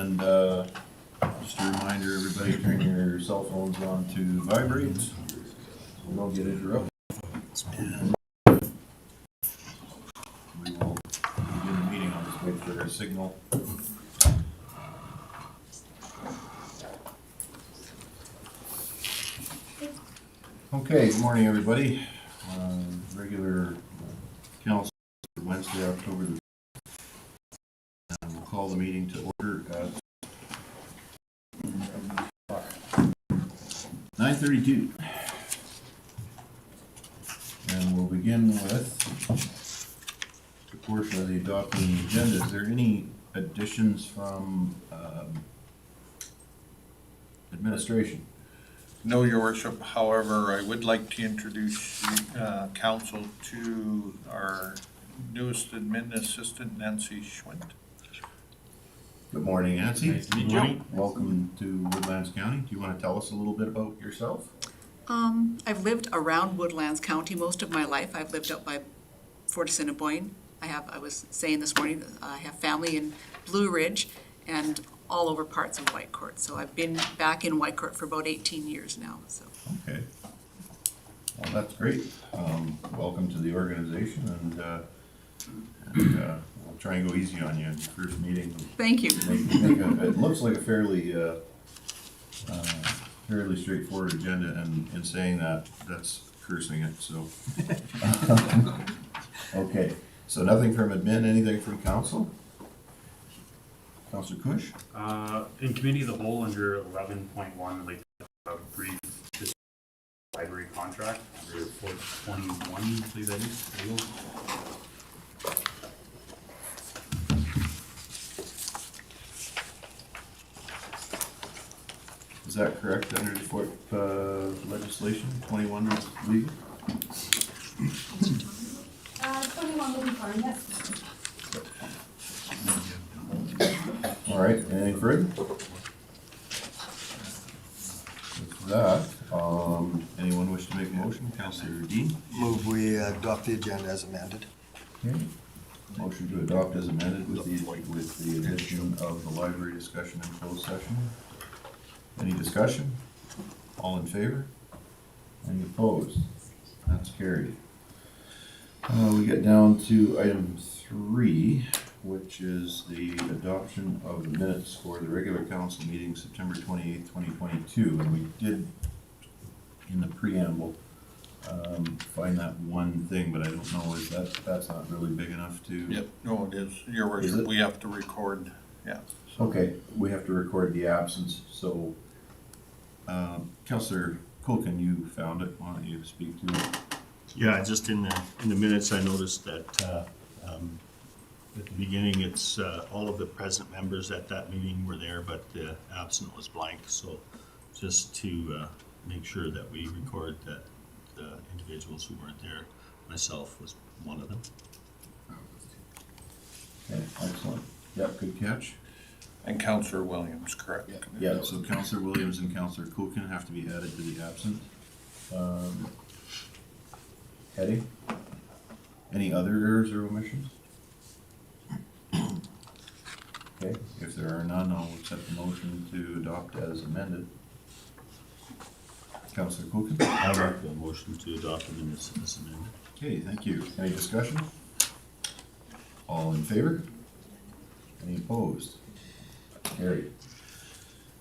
And just a reminder, everybody, turn your cell phones on to vibrate so we don't get interrupted. And we will begin the meeting. I'll just wait for a signal. Okay, good morning, everybody. Regular council Wednesday, October the and we'll call the meeting to order at 9:32. And we'll begin with the portion of the adopting the agenda. Is there any additions from administration? No, Your Worship. However, I would like to introduce council to our newest admin assistant, Nancy Schwint. Good morning, Nancy. Nice to meet you. Welcome to Woodlands County. Do you want to tell us a little bit about yourself? I've lived around Woodlands County most of my life. I've lived up by Fort Assiniboine. I was saying this morning that I have family in Blue Ridge and all over parts of Whitecourt. So I've been back in Whitecourt for about 18 years now. So. Okay. Well, that's great. Welcome to the organization, and we'll try and go easy on you in your first meeting. Thank you. It looks like a fairly straightforward agenda, and in saying that, that's cursing it, so. Okay, so nothing from admin, anything from council? Councilor Cush? In committee of the whole, under 11.1, like brief library contract under 421, I believe that is. There you go. Is that correct, under the Fort legislation, 21 is legal? 21 will be fine, yes. All right, anything further? With that, anyone wish to make a motion? Councilor Dean? Move we adopt the agenda as amended. Okay. Motion to adopt as amended with the addition of the library discussion and closed session. Any discussion? All in favor? Any opposed? That's carried. We get down to item 3, which is the adoption of the minutes for the regular council meeting September 28th, 2022. And we did, in the preamble, find that one thing, but I don't know, that's not really big enough to... Yep, no, it is. Your Is Worship, it? we have to record, yeah. Okay, we have to record the absence, so, Councillor Culkin, you found it, why don't you speak to it? Yeah, just in the minutes, I noticed that at the beginning, it's all of the present members at that meeting were there, but the absent was blank. So just to make sure that we record that the individuals who weren't there, myself was one of them. Okay, excellent. Yep, good catch. And Councillor Williams, correct? Yeah, so Councillor Williams and Councillor Culkin have to be added to the absent. Heading? Any other errors or omissions? Okay, if there are none, I'll accept the motion to adopt as amended. Councillor Culkin? I make the motion to adopt the minutes as amended. Okay, thank you. Any discussion? All in favor? Any opposed? Carried.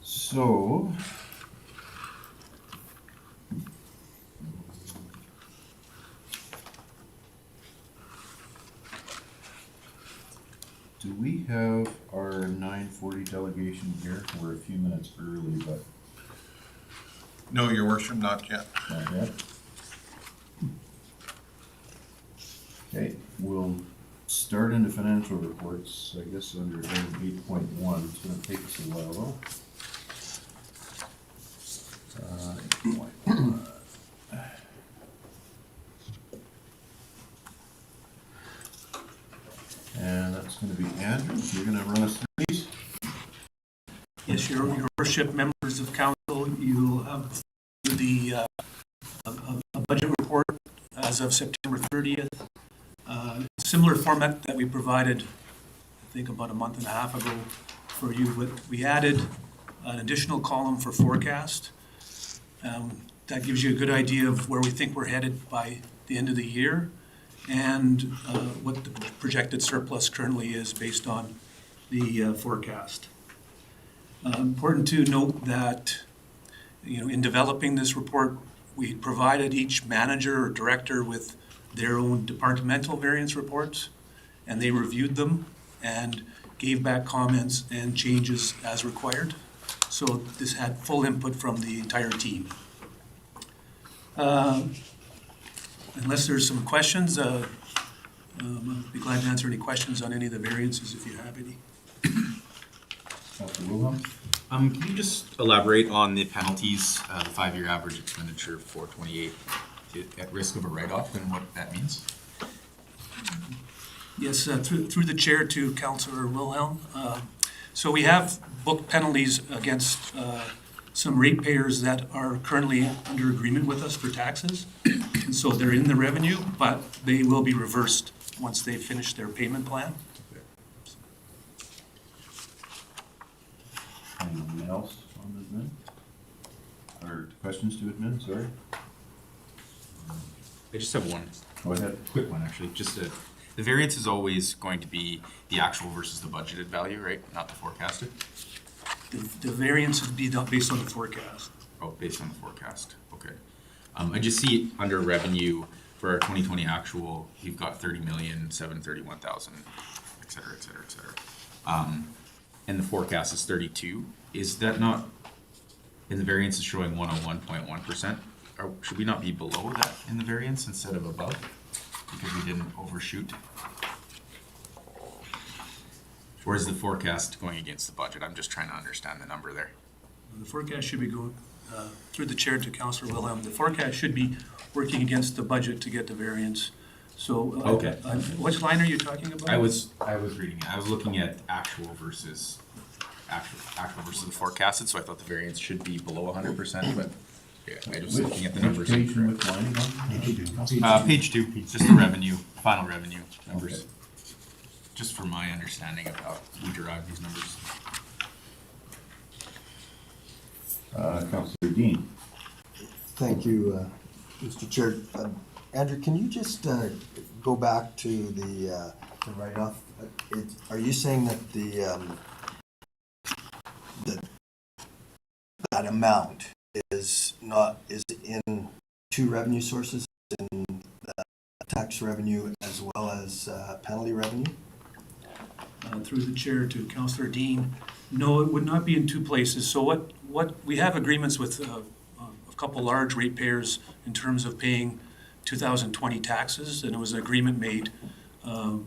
So, do we have our 9:40 delegation here? We're a few minutes early, but No, Your Worship, not yet. not yet. Okay, we'll start into financial reports, I guess under item 8.1. It's gonna take us a while though. 8.1. And that's gonna be Andrew. You're gonna run us through these? Yes, Your Worship, members of council, you have the a budget report as of September 30th. Similar format that we provided, I think, about a month and a half ago for you, but we added an additional column for forecast. That gives you a good idea of where we think we're headed by the end of the year and what the projected surplus currently is based on the forecast. Important to note that, in developing this report, we provided each manager or director with their own departmental variance reports, and they reviewed them and gave back comments and changes as required. So this had full input from the entire team. Unless there's some questions, I'll be glad to answer any questions on any of the variances if you have any. Councilor Wilhelm? Can you just elaborate on the penalties, the 5-year average expenditure for 28 at risk of a write-off and what that means? Yes, through the chair to Councillor Wilhelm. So we have booked penalties against some ratepayers that are currently under agreement with us for taxes. And so they're in the revenue, but they will be reversed once they finish their payment plan. Anyone else on the admin? Or questions to admin, sorry? I just have one Go ahead. quick one, actually. The variance is always going to be the actual versus the budgeted value, right? Not the forecasted? The variance would be based on the forecast. Oh, based on the forecast, okay. I just see under revenue for our 2020 actual, you've got 30,731,000, et cetera, et cetera, et cetera. And the forecast is 32. Is that not, and the variance is showing 101.1%? Or should we not be below that in the variance instead of above? Because we didn't overshoot? Or is the forecast going against the budget? I'm just trying to understand the number there. The forecast should be going, through the chair to Councillor Wilhelm, the forecast should be working against the budget to get the variance. So, Okay. which line are you talking about? I was reading it. I was looking at actual versus the forecasted, so I thought the variance should be below 100%, but yeah, I was looking at the numbers. Which page and incorrect. which line again? Page 2, just the revenue, final revenue numbers. Okay. Just for my understanding of how we derive these numbers. Councilor Dean? Thank you, Mr. Chair. Andrew, can you just go back to the write-off? Are you saying that that amount is in two revenue sources, in tax revenue as well as penalty revenue? Through the chair to Councillor Dean, no, it would not be in two places. So what we have agreements with a couple large ratepayers in terms of paying 2020 taxes, and it was an agreement made. A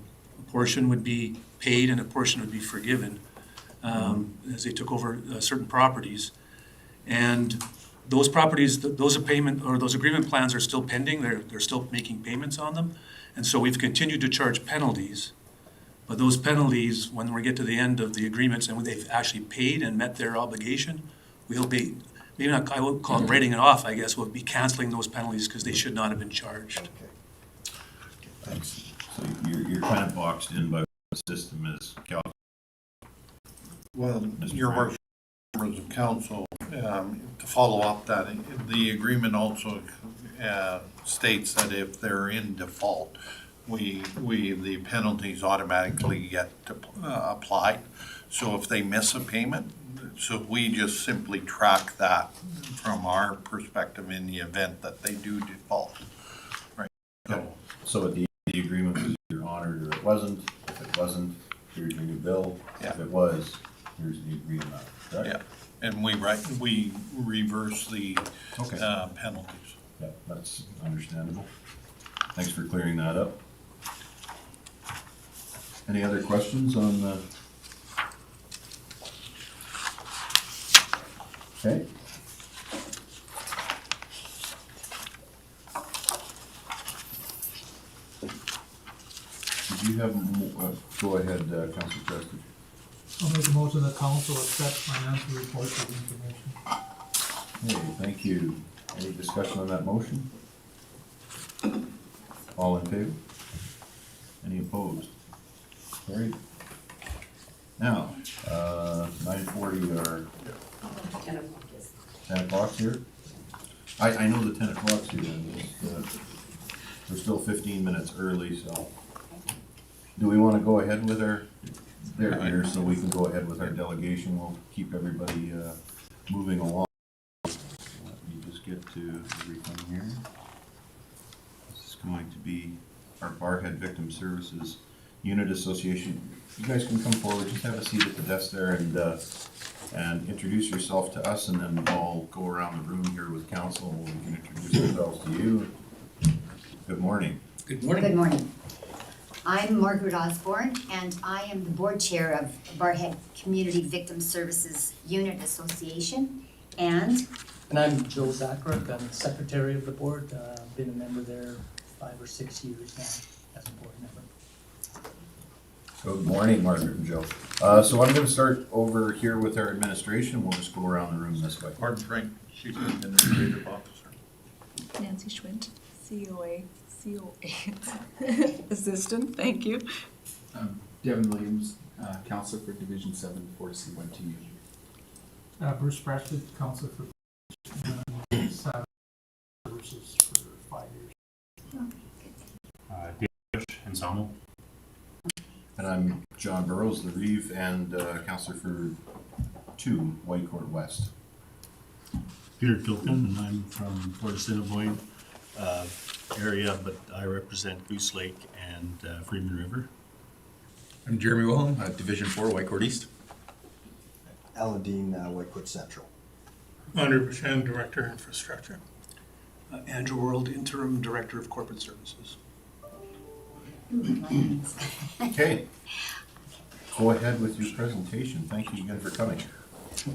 portion would be paid and a portion would be forgiven as they took over certain properties. And those properties, those agreement plans are still pending. They're still making payments on them. And so we've continued to charge penalties. But those penalties, when we get to the end of the agreements and when they've actually paid and met their obligation, we'll be, maybe not, I won't call it writing it off, I guess, we'll be canceling those penalties because they should not have been charged. Okay. Thanks. So you're kind of boxed in by what the system is calculated. Well, Mr. your Frank. worship, members of council, to follow up that, the agreement also states that if they're in default, the penalties automatically get applied. So if they miss a payment, so we just simply track that from our perspective in the event that they do default. Right. So at the end of the agreement, was either honored or it wasn't. If it wasn't, here's your new bill. Yeah. If it was, here's the agreed amount, correct? Yeah, and we reverse the Okay. penalties. Yeah, that's understandable. Thanks for clearing that up. Any other questions on the? Okay. Did you have, go ahead, Councilor Preston. I'll make a motion that council accept financial reports of information. Hey, thank you. Any discussion on that motion? All in favor? Any opposed? Carried. Now, 9:40 or 10 o'clock's here? I know the 10 o'clock's here, and we're still 15 minutes early, so. Do we want to go ahead with they're here, so we can go ahead with our delegation. We'll keep everybody moving along. Let me just get to everything here. This is going to be our Barrhead Victim Services Unit Association. You guys can come forward, just have a seat at the desk there and introduce yourself to us, and then I'll go around the room here with council and we can introduce ourselves to you. Good morning. Good morning. Good morning. I'm Margaret Osborne, and I am the board chair of Barrhead Community Victim Services Unit Association. And I'm Joe Zacharick, I'm the secretary of the board, been a member there 5 or 6 years now as a board member. Good morning, Margaret and Joe. So I'm going to start over here with our administration. We'll just go around the room this way. Martin Frank, Chief Administrative Officer. Nancy Schwint, COA Assistant, thank you. Devin Williams, Counselor for Division 7, 4C12. Bruce Preston, Counselor for Services for 5 years. David and Samuel. And I'm John Burrows, the Reeve, and Counselor for 2, Whitecourt West. Peter Kilkin, and I'm from Port Assiniboine area, but I represent Goose Lake and Freeman River. I'm Jeremy Wilhelm, Division 4, Whitecourt East. Alan Dean, Whitecourt Central. 100% Director of Infrastructure. Andrew World, Interim Director of Corporate Services. Okay. Go ahead with your presentation. Thank you again for coming.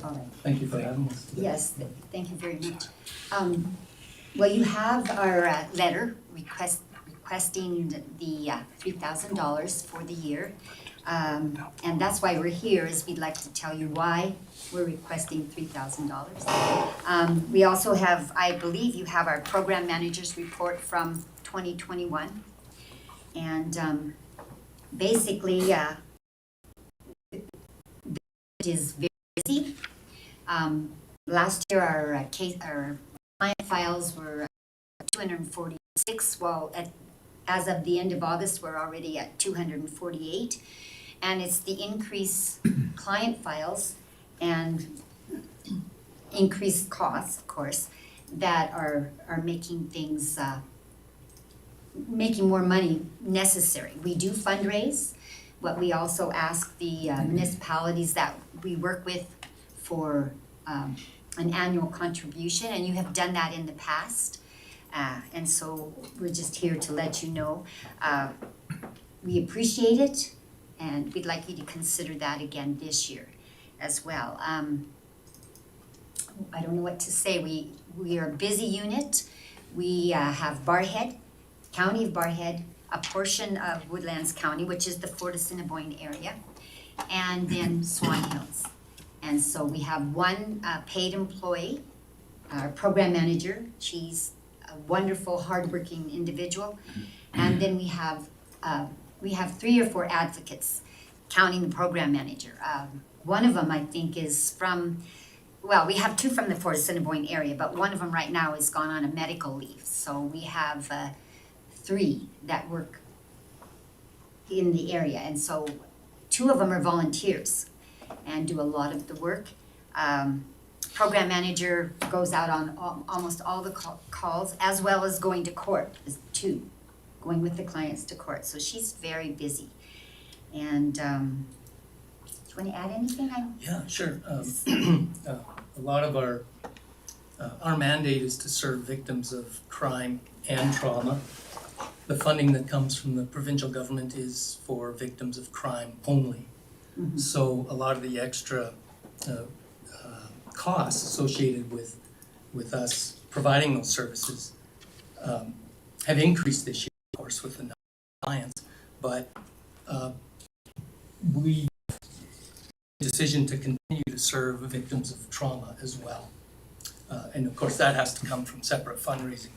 all right. Thank you for having us today. Yes, thank you very much. Well, you have our letter requesting the $3,000 for the year. And that's why we're here, is we'd like to tell you why we're requesting $3,000. We also have, I believe you have our program manager's report from 2021. And basically, it is very busy. Last year, our client files were 246. Well, as of the end of August, we're already at 248. And it's the increased client files and increased costs, of course, that are making things, making more money necessary. We do fundraise, but we also ask the municipalities that we work with for an annual contribution, and you have done that in the past. And so we're just here to let you know. We appreciate it, and we'd like you to consider that again this year as well. I don't know what to say. We are a busy unit. We have Barrhead, County of Barrhead, a portion of Woodlands County, which is the Fort Assiniboine area, and then Swan Hills. And so we have one paid employee, our program manager. She's a wonderful, hardworking individual. And then we have 3 or 4 advocates, counting the program manager. One of them, I think, is from, well, we have 2 from the Fort Assiniboine area, but one of them right now has gone on a medical leave. So we have 3 that work in the area. And so 2 of them are volunteers and do a lot of the work. Program manager goes out on almost all the calls, as well as going to court, too, going with the clients to court. So she's very busy. And do you want to add anything? Yeah, sure. A lot of our mandate is to serve victims of crime and trauma. The funding that comes from the provincial government is for victims of crime only. Mm-hmm. So a lot of the extra costs associated with us providing those services have increased this year, of course, with the number of clients. But we made the decision to continue to serve victims of trauma as well. And of course, that has to come from separate fundraising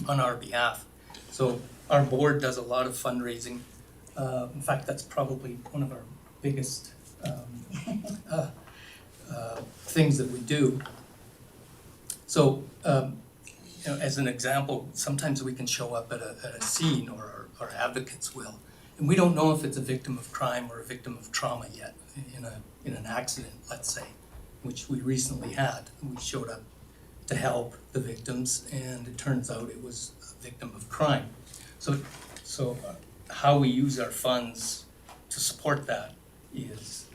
on our behalf. So our board does a lot of fundraising. In fact, that's probably one of our biggest things that we do. So, as an example, sometimes we can show up at a scene, or our advocates will, and we don't know if it's a victim of crime or a victim of trauma yet in an accident, let's say, which we recently had. We showed up to help the victims, and it turns out it was a victim of crime. So how we use our funds to support that is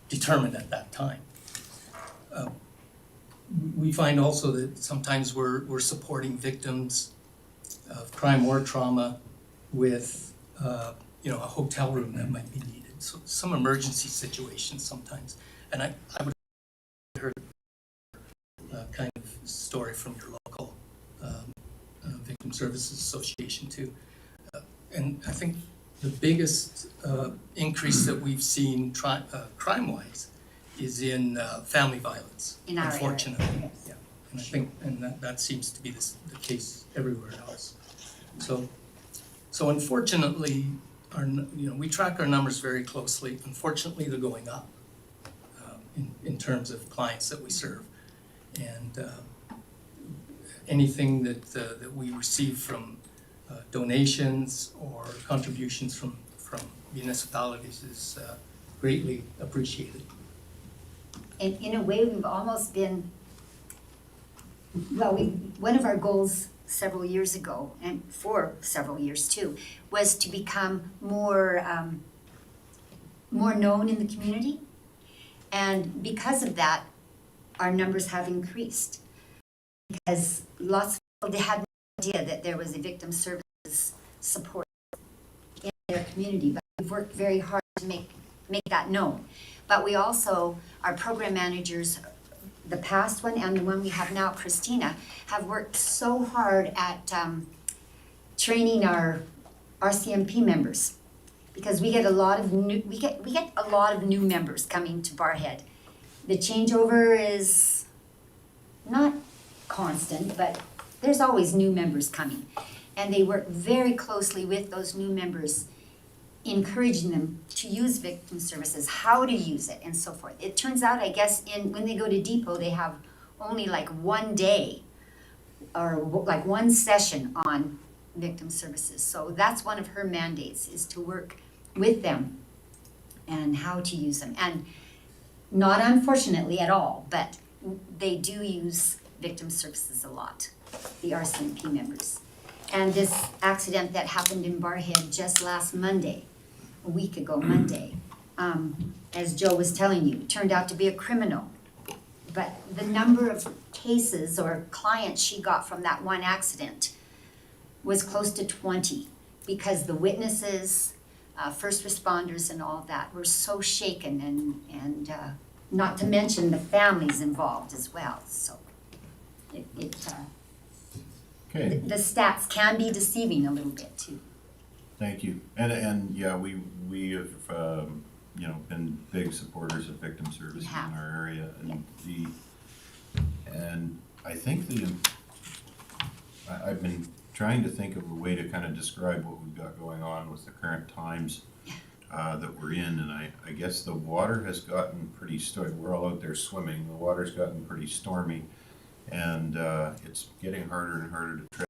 determined at that time. We find also that sometimes we're supporting victims of crime or trauma with a hotel room that might be needed. So some emergency situations sometimes. And I would have heard a kind of story from your local Victim Services Association too. And I think the biggest increase that we've seen crime-wise is in family violence, In our area. unfortunately. Yes. Yeah. And I think, that seems to be the case everywhere else. So unfortunately, we track our numbers very closely. Unfortunately, they're going up in terms of clients that we serve. And anything that we receive from donations or contributions from municipalities is greatly appreciated. And in a way, we've almost been, one of our goals several years ago, and for several years too, was to become more known in the community. And because of that, our numbers have increased. Because lots of people, they had no idea that there was a victim services support in their community, but we've worked very hard to make that known. But we also, our program managers, the past one and the one we have now, Christina, have worked so hard at training our RCMP members, because we get a lot of new members coming to Barrhead. The changeover is not constant, but there's always new members coming, and they work very closely with those new members, encouraging them to use victim services, how to use it, and so forth. It turns out, I guess, when they go to Depot, they have only like one day or like one session on victim services. So that's one of her mandates, is to work with them and how to use them. And not unfortunately at all, but they do use victim services a lot, the RCMP members. And this accident that happened in Barrhead just last Monday, a week ago Monday, as Joe was telling you, turned out to be a criminal. But the number of cases or clients she got from that one accident was close to 20, because the witnesses, first responders and all of that were so shaken, and not to mention the families involved as well. So Okay, the stats can be deceiving a little bit too. thank you. And yeah, we have, been big supporters of victim services in have. our area. And I think I've been trying to think of a way to kind of describe what we've got going on with the current times that we're in, and I guess the water has gotten pretty stormy. We're all out there swimming. The water's gotten pretty stormy, and it's getting harder and harder to tread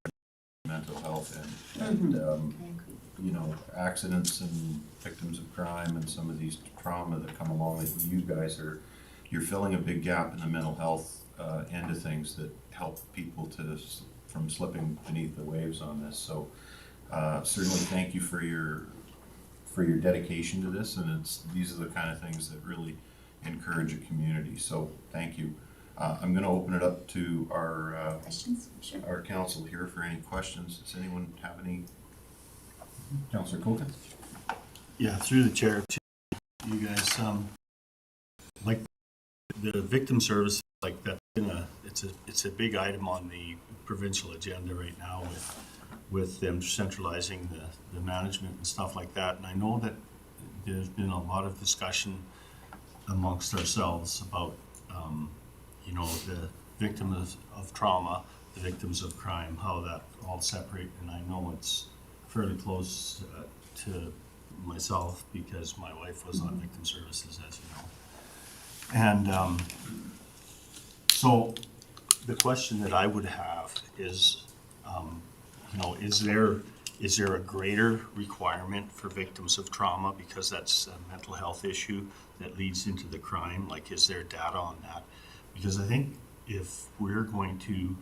mental health and accidents and victims of crime and some of these trauma that come along. That you guys you're filling a big gap in the mental health end of things that help people from slipping beneath the waves on this. So certainly thank you for your dedication to this, and these are the kind of things that really encourage a community. So thank you. I'm going to open it up to our Questions? Sure. our council here for any questions. Does anyone have any? Councillor Cogan? Yeah, through the chair to you guys, like the victim service, like that, it's a big item on the provincial agenda right now with them centralizing the management and stuff like that. And I know that there's been a lot of discussion amongst ourselves about, the victims of trauma, the victims of crime, how that all separate. And I know it's fairly close to myself because my wife was on victim services, as you know. And so the question that I would have is, is there a greater requirement for victims of trauma because that's a mental health issue that leads into the crime? Like, is there data on that? Because I think if we're going to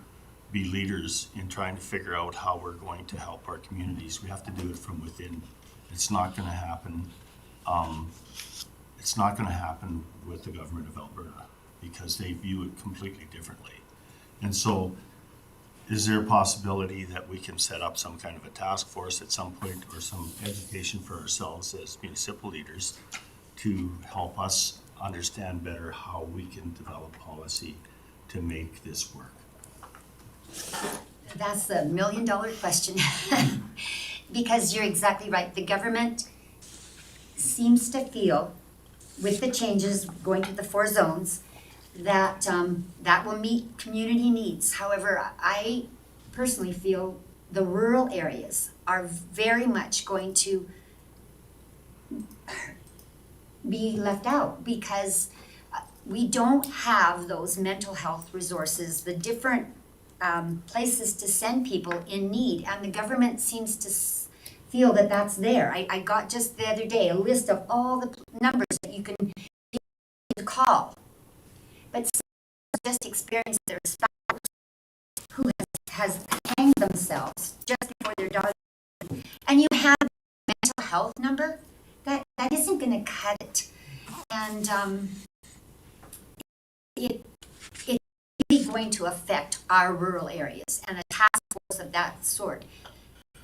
be leaders in trying to figure out how we're going to help our communities, we have to do it from within. It's not going to happen. It's not going to happen with the government of Alberta because they view it completely differently. And so, is there a possibility that we can set up some kind of a task force at some point or some education for ourselves as municipal leaders to help us understand better how we can develop policy to make this work? That's the million-dollar question. Because you're exactly right. The government seems to feel, with the changes going to the 4 zones, that that will meet community needs. However, I personally feel the rural areas are very much going to be left out because we don't have those mental health resources, the different places to send people in need, and the government seems to feel that that's there. I got just the other day a list of all the numbers that you can call, but some just experienced their spouse who has hanged themselves just before their daughter, and you have a mental health number that isn't going to cut it, and it's really going to affect our rural areas, and a task force of that sort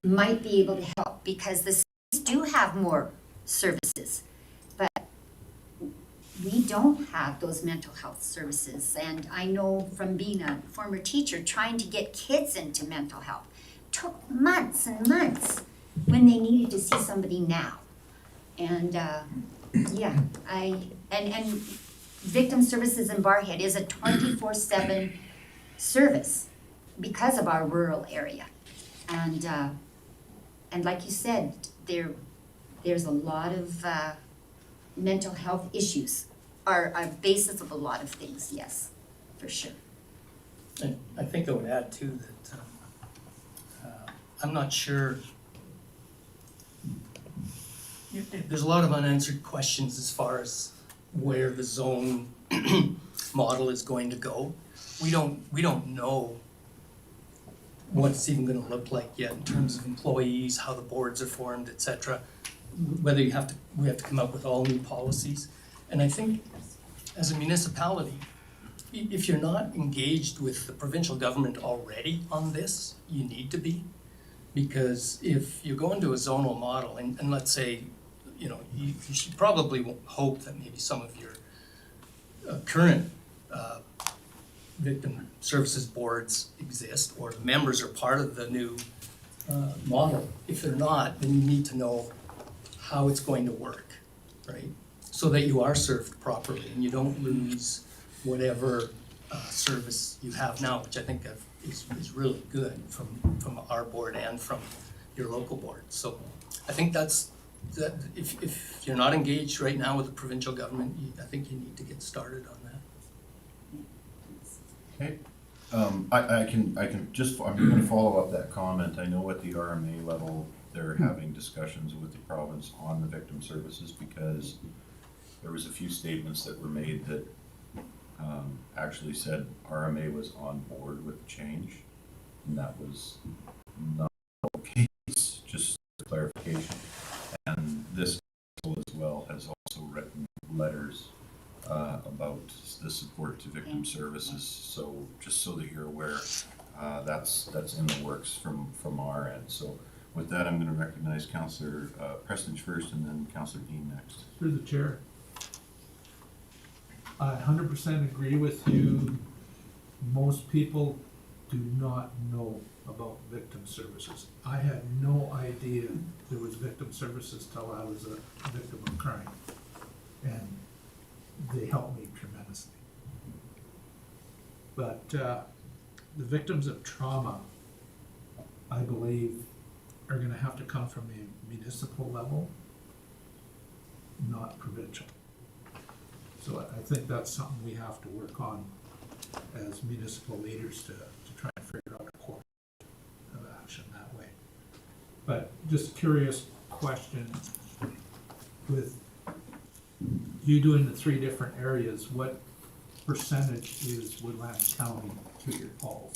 might be able to help because the cities do have more services, but we don't have those mental health services. And I know from being a former teacher, trying to get kids into mental health took months and months when they needed to see somebody now. And and victim services in Barrhead is a 24/7 service because of our rural area. And like you said, there's a lot of mental health issues are a basis of a lot of things, yes, for sure. And I think I would add too that I'm not sure. There's a lot of unanswered questions as far as where the zone model is going to go. We don't know what it's even going to look like yet in terms of employees, how the boards are formed, etc. Whether we have to come up with all new policies. And I think as a municipality, if you're not engaged with the provincial government already on this, you need to be. Because if you go into a zonal model and let's say, you should probably hope that maybe some of your current victim services boards exist or members are part of the new model. If they're not, then you need to know how it's going to work, right? So that you are served properly and you don't lose whatever service you have now, which I think is really good from our board and from your local board. So I think that if you're not engaged right now with the provincial government, I think you need to get started on that. Okay. I'm gonna follow up that comment. I know at the RMA level, they're having discussions with the province on the victim services because there was a few statements that were made that actually said RMA was on board with the change, and that was not the case, just for clarification. And this as well has also written letters about the support to victim services. So just so that you're aware, that's in the works from our end. So with that, I'm going to recognize Councillor Prestige first, and then Councillor Dean next. Through the chair. I 100% agree with you. Most people do not know about victim services. I had no idea there was victim services till I was a victim of crime. And they helped me tremendously. But the victims of trauma, I believe, are gonna have to come from the municipal level not provincial. So I think that's something we have to work on as municipal leaders to try and figure out a course of action that way. But just curious question, with you doing the 3 different areas, what percentage is Woodlands County to your calls?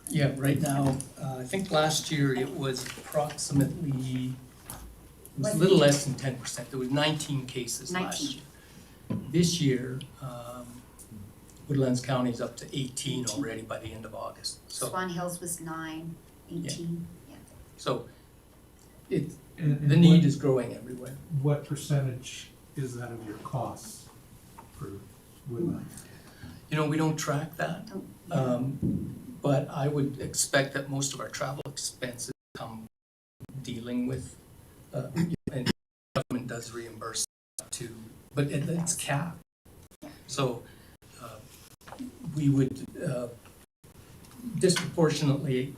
Yeah, right now, I think last year it was approximately, it was a little less than 10%. There was 19 cases last 19. year. This year, Woodlands County is up to 18 already by the end of August. So, Swan Hills was 9, 18, yeah. so it, And the need is growing everywhere. What percentage is that of your costs for Woodlands? You know, we don't track that, but I would expect that most of our travel expenses come dealing with, and the government does reimburse to, but it's capped. So we would disproportionately,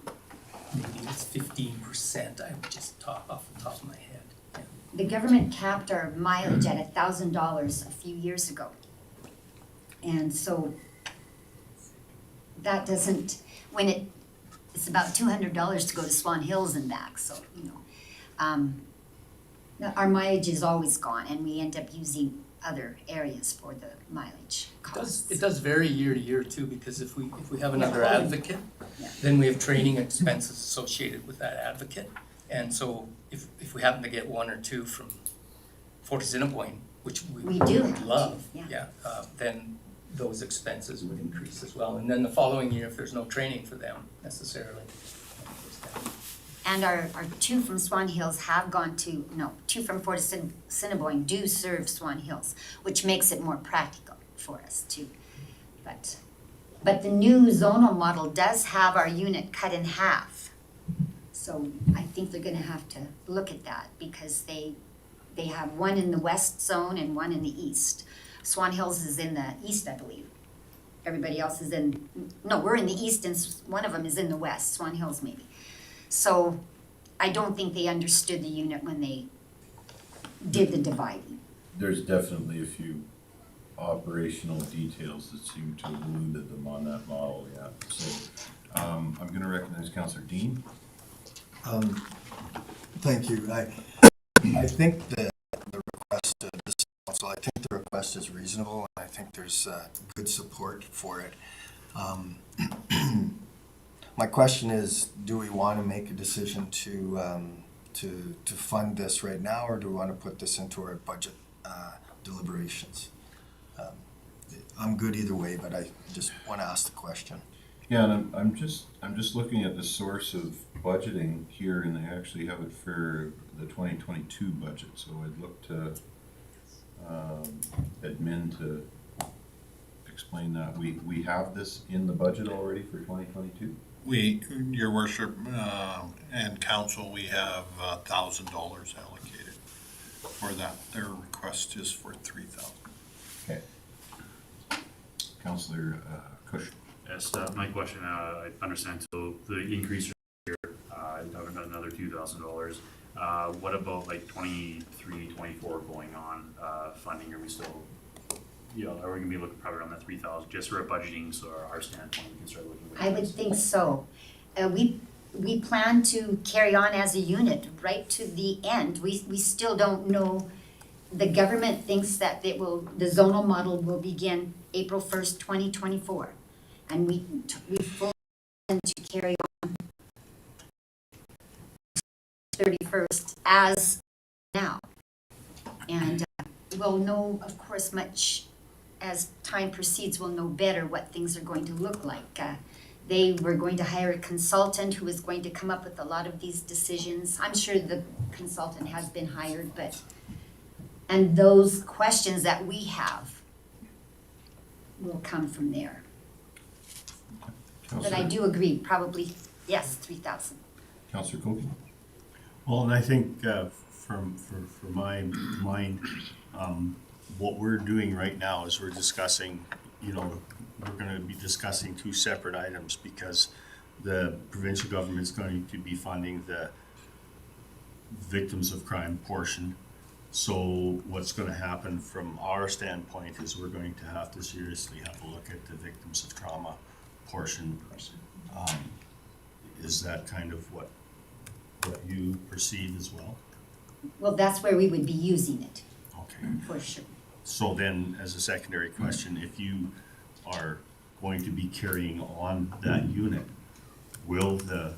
maybe it's 15%, I would just talk off the top of my head. Yeah. The government capped our mileage at $1,000 a few years ago. And so that doesn't, when it's about $200 to go to Swan Hills and back, so, you know. Our mileage is always gone, and we end up using other areas for the mileage costs. It does vary year to year too, because if we have another Yeah. advocate, Yeah. then we have training expenses associated with that advocate. And so if we happen to get 1 or 2 from Fort Assiniboine, which We do have love, to, then those expenses would increase as well. And then the following year, if there's no training for them necessarily. And our 2 from Swan Hills have gone to, 2 from Fort Assiniboine do serve Swan Hills, which makes it more practical for us too. But the new zonal model does have our unit cut in half. So I think they're gonna have to look at that, because they have 1 in the west zone and 1 in the east. Swan Hills is in the east, I believe. Everybody else is we're in the east and one of them is in the west, Swan Hills maybe. So I don't think they understood the unit when they did the dividing. There's definitely a few operational details that seem to have eluded them on that model, yeah. So, I'm gonna recognize Councillor Dean. Thank you. I think the request of this council, I think the request is reasonable, and I think there's good support for it. My question is, do we want to make a decision to fund this right now, or do we want to put this into our budget deliberations? I'm good either way, but I just want to ask the question. Yeah, and I'm just looking at the source of budgeting here, and they actually have it for the 2022 budget, so I'd look to admin to explain that. We have this in the budget already for 2022? Your worship, and council, we have $1,000 allocated for that. Their request is for 3,000. Okay. Councillor Cush. Yes, my question, I understand, so the increase here, another $2,000. What about like 23, 24 going on, funding? Are we still, are we gonna be looking probably around that 3,000, just for a budgeting, so our standpoint, we can start looking at I would think so. We plan to carry on as a unit right to the end. We still don't know. The government thinks that the zonal model will begin April 1st, 2024. And we fully intend to carry on 31st as now. And we'll know, of course, much as time proceeds, we'll know better what things are going to look like. They were going to hire a consultant who was going to come up with a lot of these decisions. I'm sure the consultant has been hired, and those questions that we have will come from there. But I do agree, probably, yes, 3,000. Councillor Kofi. Well, and I think for my mind, what we're doing right now is we're discussing, we're going to be discussing 2 separate items, because the provincial government is going to be funding the victims of crime portion, So what's gonna happen from our standpoint is we're going to have to seriously have a look at the victims of trauma portion. Is that kind of what you perceive as well? Well, that's where we would be using it, Okay. for sure. So then, as a secondary question, if you are going to be carrying on that unit, will the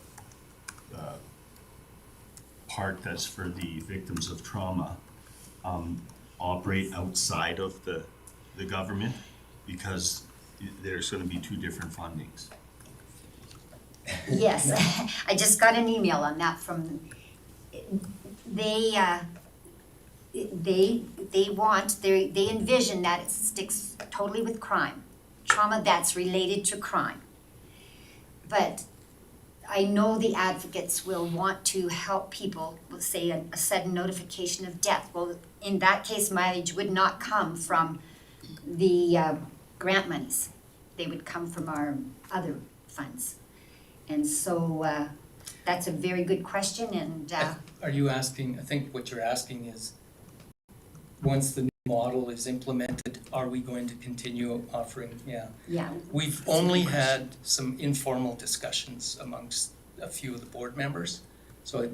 part that's for the victims of trauma operate outside of the government? Because there's gonna be two different fundings. Yes, I just got an email on that from, they envision that it sticks totally with crime, trauma that's related to crime. But I know the advocates will want to help people with, say, a sudden notification of death. Well, in that case, mileage would not come from the grant monies. They would come from our other funds. And so that's a very good question, and Are you asking, I think what you're asking is, once the new model is implemented, are we going to continue offering, yeah. yeah, We've only had some informal discussions amongst a few of the board members. So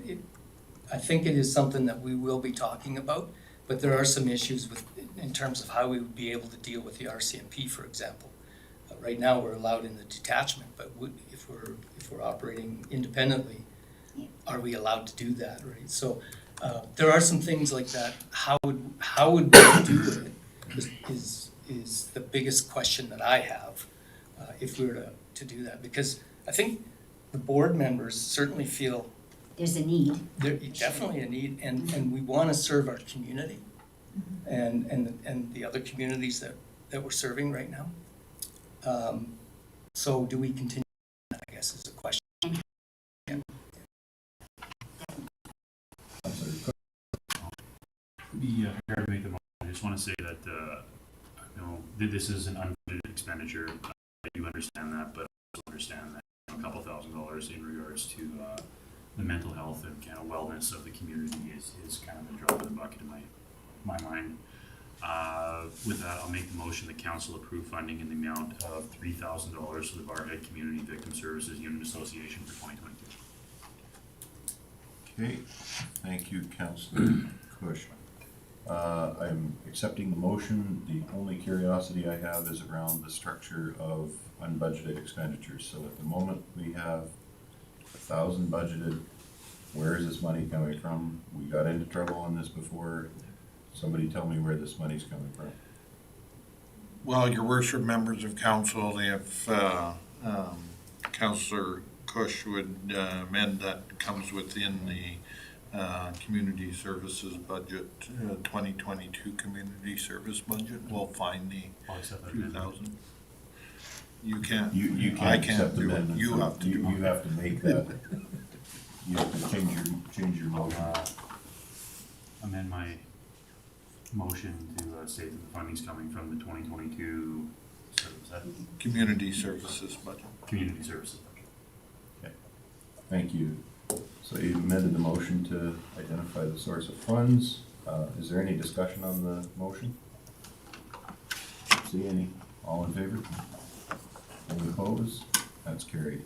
I think it is something that we will be talking about, but there are some issues in terms of how we would be able to deal with the RCMP, for example. Right now, we're allowed in the detachment, but if we're operating independently, are we allowed to do that, right? So there are some things like that. How would we do it is the biggest question that I have if we were to do that. Because I think the board members certainly feel there's a need. there's definitely a need, and we want to serve our community and the other communities that we're serving right now. So do we continue, I guess, is the question. Prepared to make the motion. I just want to say that, this is an unbudgeted expenditure. I do understand that, but I also understand that a couple $1,000s in regards to the mental health and kind of wellness of the community is kind of a drop in the bucket in my mind. With that, I'll make the motion that council approve funding in the amount of $3,000 for the Barrhead Community Victim Services Unit Association for 2022. Okay, thank you, Councillor Cush. I'm accepting the motion. The only curiosity I have is around the structure of unbudgeted expenditures. So at the moment, we have 1,000 budgeted. Where is this money coming from? We got into trouble on this before. Somebody tell me where this money's coming from. Well, your worship, members of council, if Councillor Cush would amend that comes within the community services budget, 2022 community service budget, we'll find the I'll accept that 2,000. You can't. You I can't can't accept do it. amendments. You have to do You it. have to make that. You have to change your motion. Amend my motion to state that the funding's coming from the 2022, is that Community services budget. community services? Thank you. So you amended the motion to identify the source of funds. Is there any discussion on the motion? See any? All in favor? Any opposed? That's carried.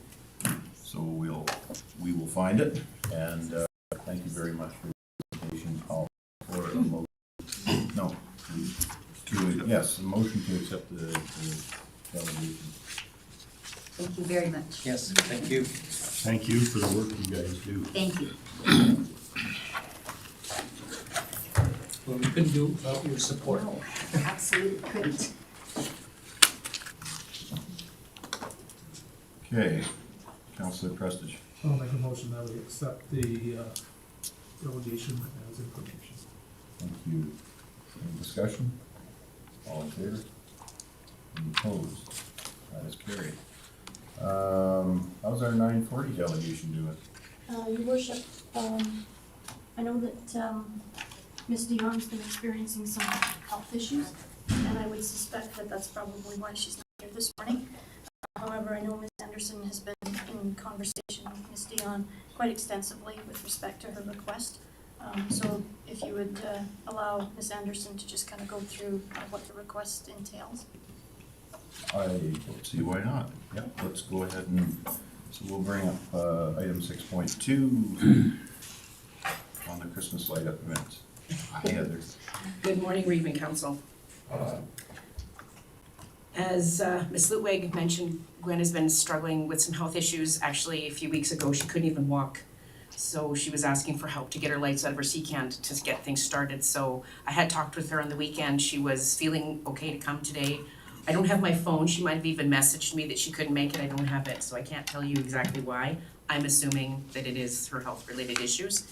So we will find it, and thank you very much for your presentation. I'll for a motion. No, yes, a motion to accept the delegation. Thank you very much. Yes, thank you. Thank you for the work you guys do. Thank you. Well, we couldn't do it without your support. No, absolutely couldn't. Okay, Councillor Prestige. I'll make a motion that we accept the delegation as information. Thank you. Any discussion? All in favor? Any opposed? That is carried. How's our 940 delegation doing? Your worship, I know that Ms. Dionne's been experiencing some health issues, and I would suspect that that's probably why she's not here this morning. However, I know Ms. Anderson has been in conversation with Ms. Dionne quite extensively with respect to her request. So if you would allow Ms. Anderson to just kind of go through what the request entails. I don't see why not. Yep, let's go ahead and, so we'll bring up item 6.2 on the Christmas light up event. Hi, Heather. Good morning, Reeve Council. As Ms. Lutwig mentioned, Gwen has been struggling with some health issues. Actually, a few weeks ago, she couldn't even walk. So she was asking for help to get her lights out of her sea can to get things started. So I had talked with her on the weekend. She was feeling okay to come today. I don't have my phone. She might have even messaged me that she couldn't make it. I don't have it, so I can't tell you exactly why. I'm assuming that it is her health-related issues.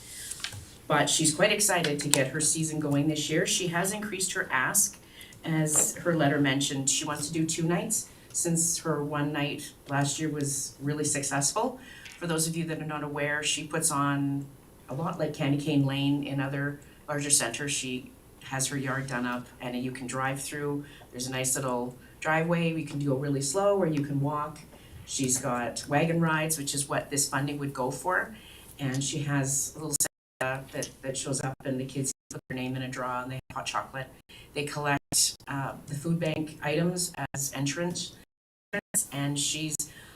But she's quite excited to get her season going this year. She has increased her ask. As her letter mentioned, she wants to do 2 nights since her 1 night last year was really successful. For those of you that are not aware, she puts on a lot like Candy Cane Lane in other larger centers. She has her yard done up and you can drive through. There's a nice little driveway. You can go really slow or you can walk. She's got wagon rides, which is what this funding would go for. And she has a little that shows up and the kids put their name in a draw and they have hot chocolate. They collect the food bank items as entrance, and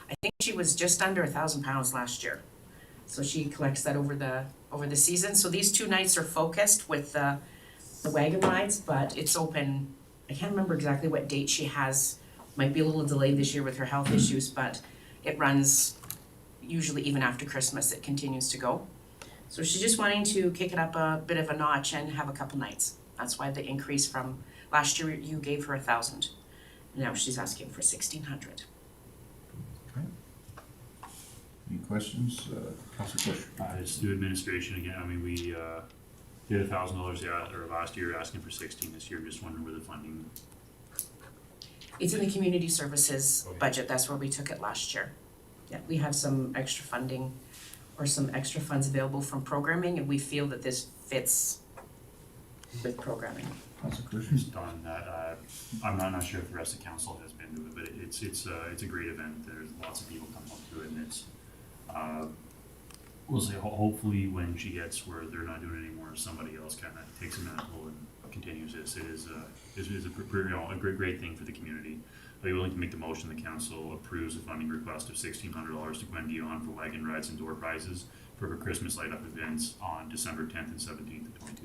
I think she was just under 1,000 pounds last year. So she collects that over the season. So these 2 nights are focused with the wagon rides, but it's open. I can't remember exactly what date she has. Might be a little delayed this year with her health issues, but it runs usually even after Christmas. It continues to go. So she's just wanting to kick it up a bit of a notch and have a couple nights. That's why the increase from last year you gave her 1,000. Now she's asking for 1,600. Okay. Any questions? Councilor Bush? Just do administration again. I mean, we did $1,000 or last year, asking for 16 this year. Just wondering where the funding. It's in the community services Okay. budget. That's where we took it last year. Yeah, we have some extra funding or some extra funds available from programming, and we feel that this fits with programming. Councilor Bush? Just on that, I'm not sure if the rest of council has been to it, but it's a great event. There's lots of people come up to it, and it's we'll say hopefully when she gets where they're not doing it anymore, somebody else kind of takes a mantle and continues this. It is a great thing for the community. Are you willing to make the motion the council approves a funding request of $1,600 to Gwen Dionne for wagon rides and door prizes for her Christmas light up events on December 10th and 17th of 22?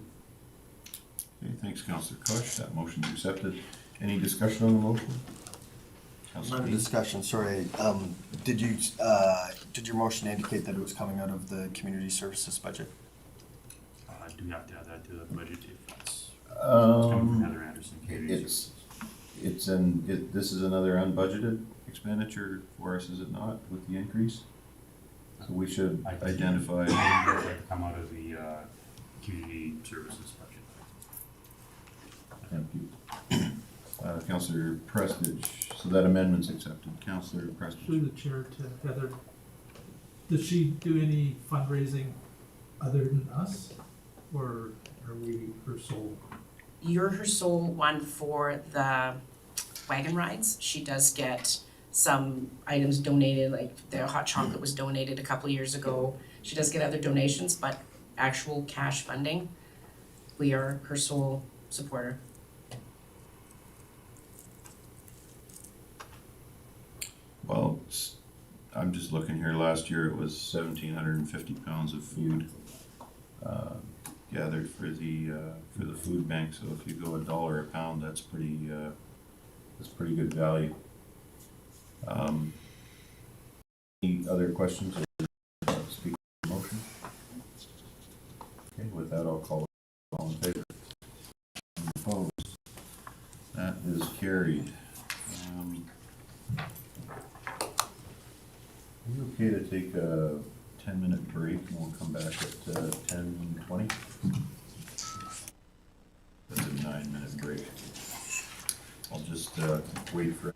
Okay, thanks, Councilor Kush. That motion's accepted. Any discussion on the motion? Councilor Another Dean? discussion, sorry. Did your motion indicate that it was coming out of the community services budget? Do we have to add that to the budget if it's coming from Heather Anderson? Community Services? This is another unbudgeted expenditure for us, is it not, with the increase? So we should identify. I think it's like to come out of the community services budget. Thank you. Councilor Prestige, so that amendment's accepted. Councilor Through Prestige. the chair to Heather, does she do any fundraising other than us? Or are we her sole? You're her sole one for the wagon rides. She does get some items donated, like the hot chocolate was donated a couple years ago. She does get other donations, but actual cash funding, we are her sole supporter. Well, I'm just looking here, last year it was 1,750 pounds of food gathered for the food bank, so if you go $1 a pound, that's pretty good value. Any other questions or speak to the motion? Okay, with that, I'll call it all in favor. Any opposed? That is carried. Are you okay to take a 10-minute break and we'll come back at 10:20? That's a 9-minute break. I'll just wait for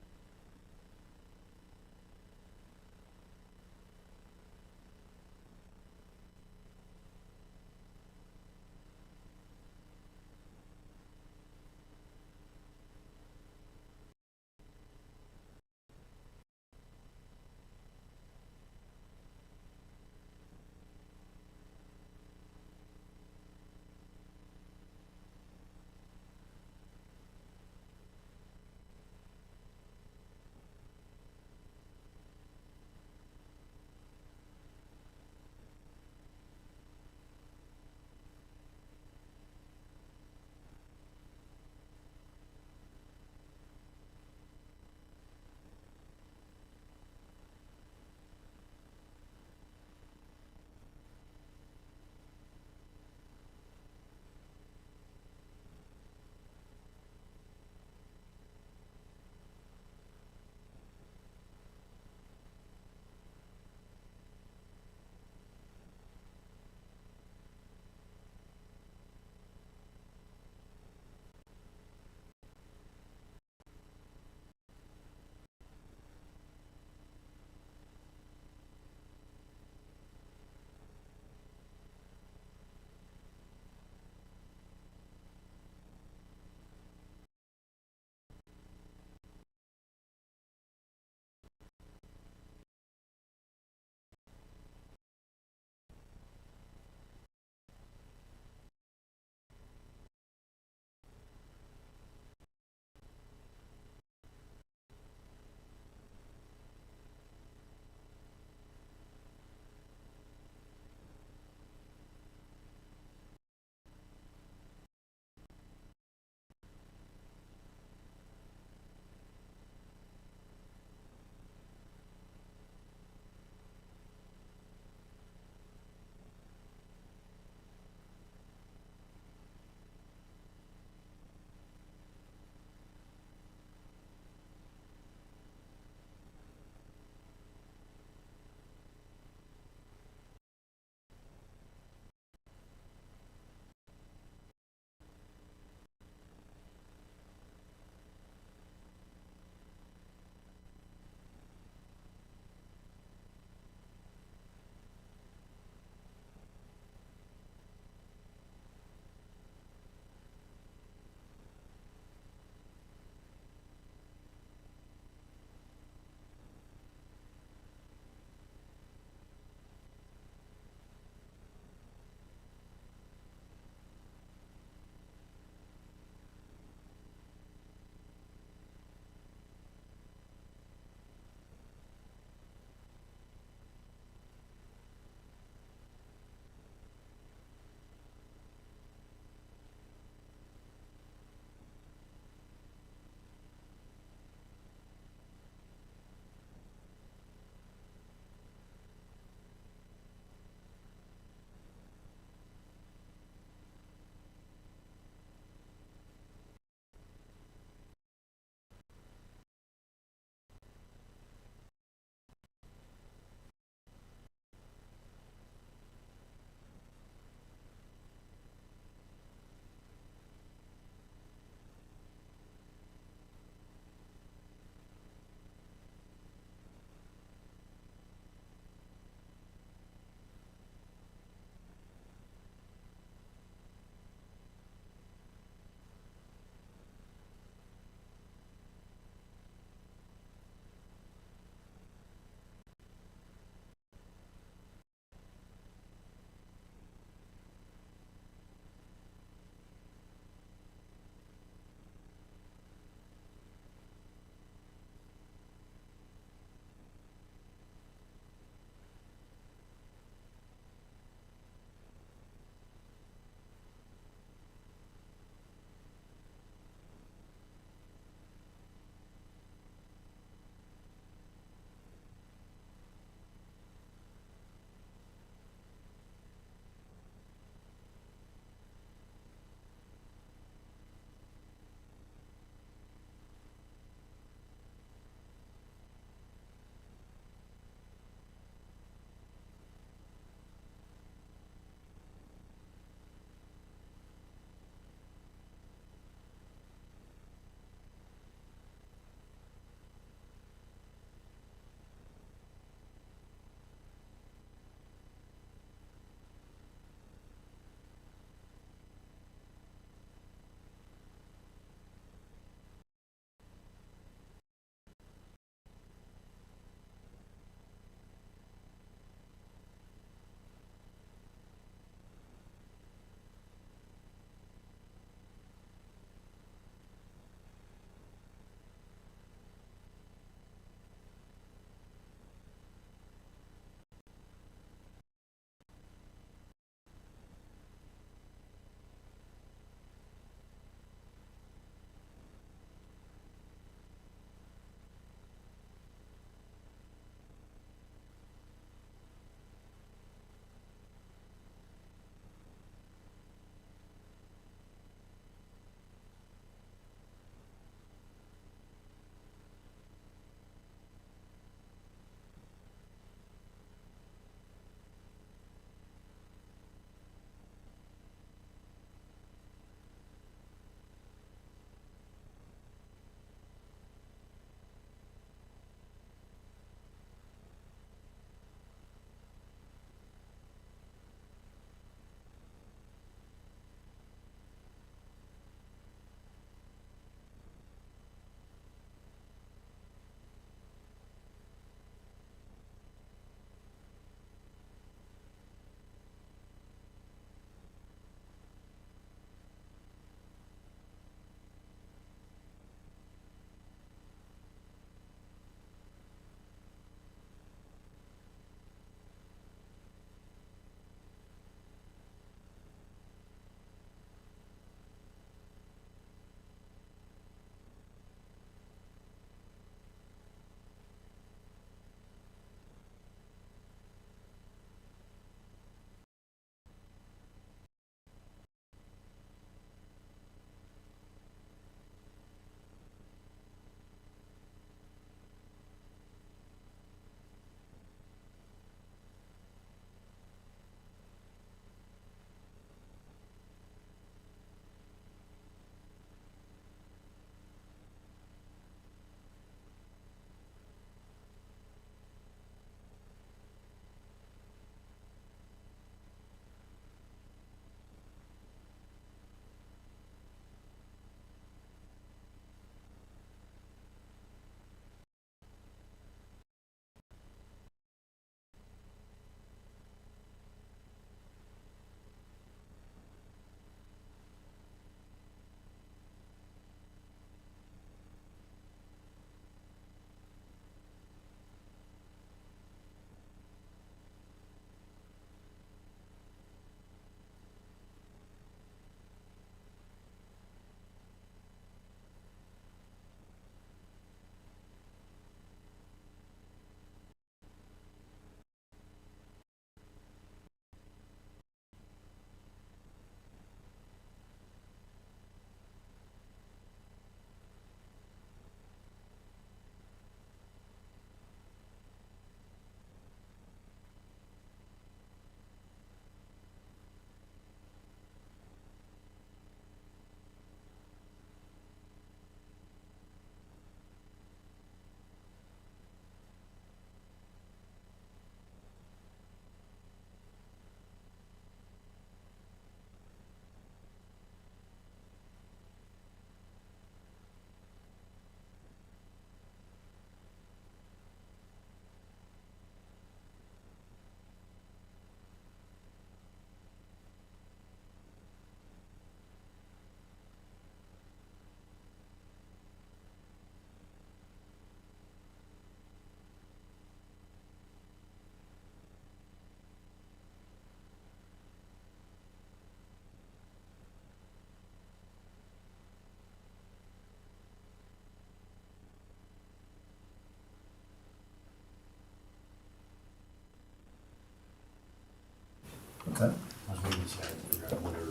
What's that? I was waiting to see, I figure out whether,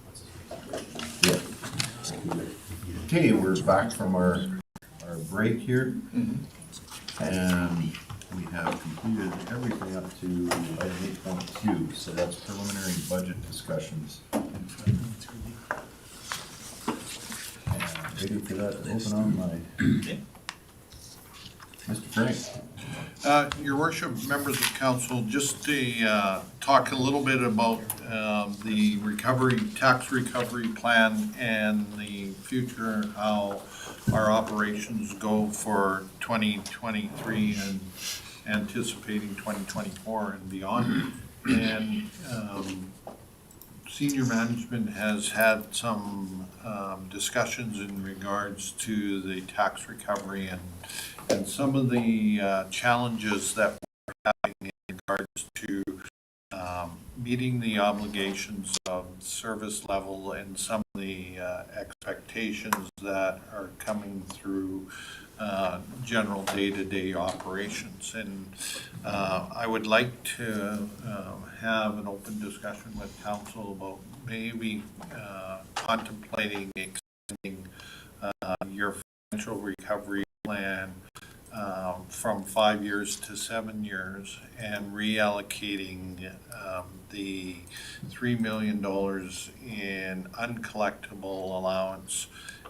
what's his name? Yeah. Okay, we're back from our break here. And we have completed everything up to item 8.2, so that's preliminary budget discussions. And waiting for that to open on my, Mr. Frank. Your worship, members of council, just to talk a little bit about the recovery, tax recovery plan and the future, how our operations go for 2023 and anticipating 2024 and beyond. And senior management has had some discussions in regards to the tax recovery and some of the challenges that we're having in regards to meeting the obligations of service level and some of the expectations that are coming through general day-to-day operations. And I would like to have an open discussion with council about maybe contemplating extending your financial recovery plan from 5 years to 7 years and reallocating the $3 million in uncollectible allowance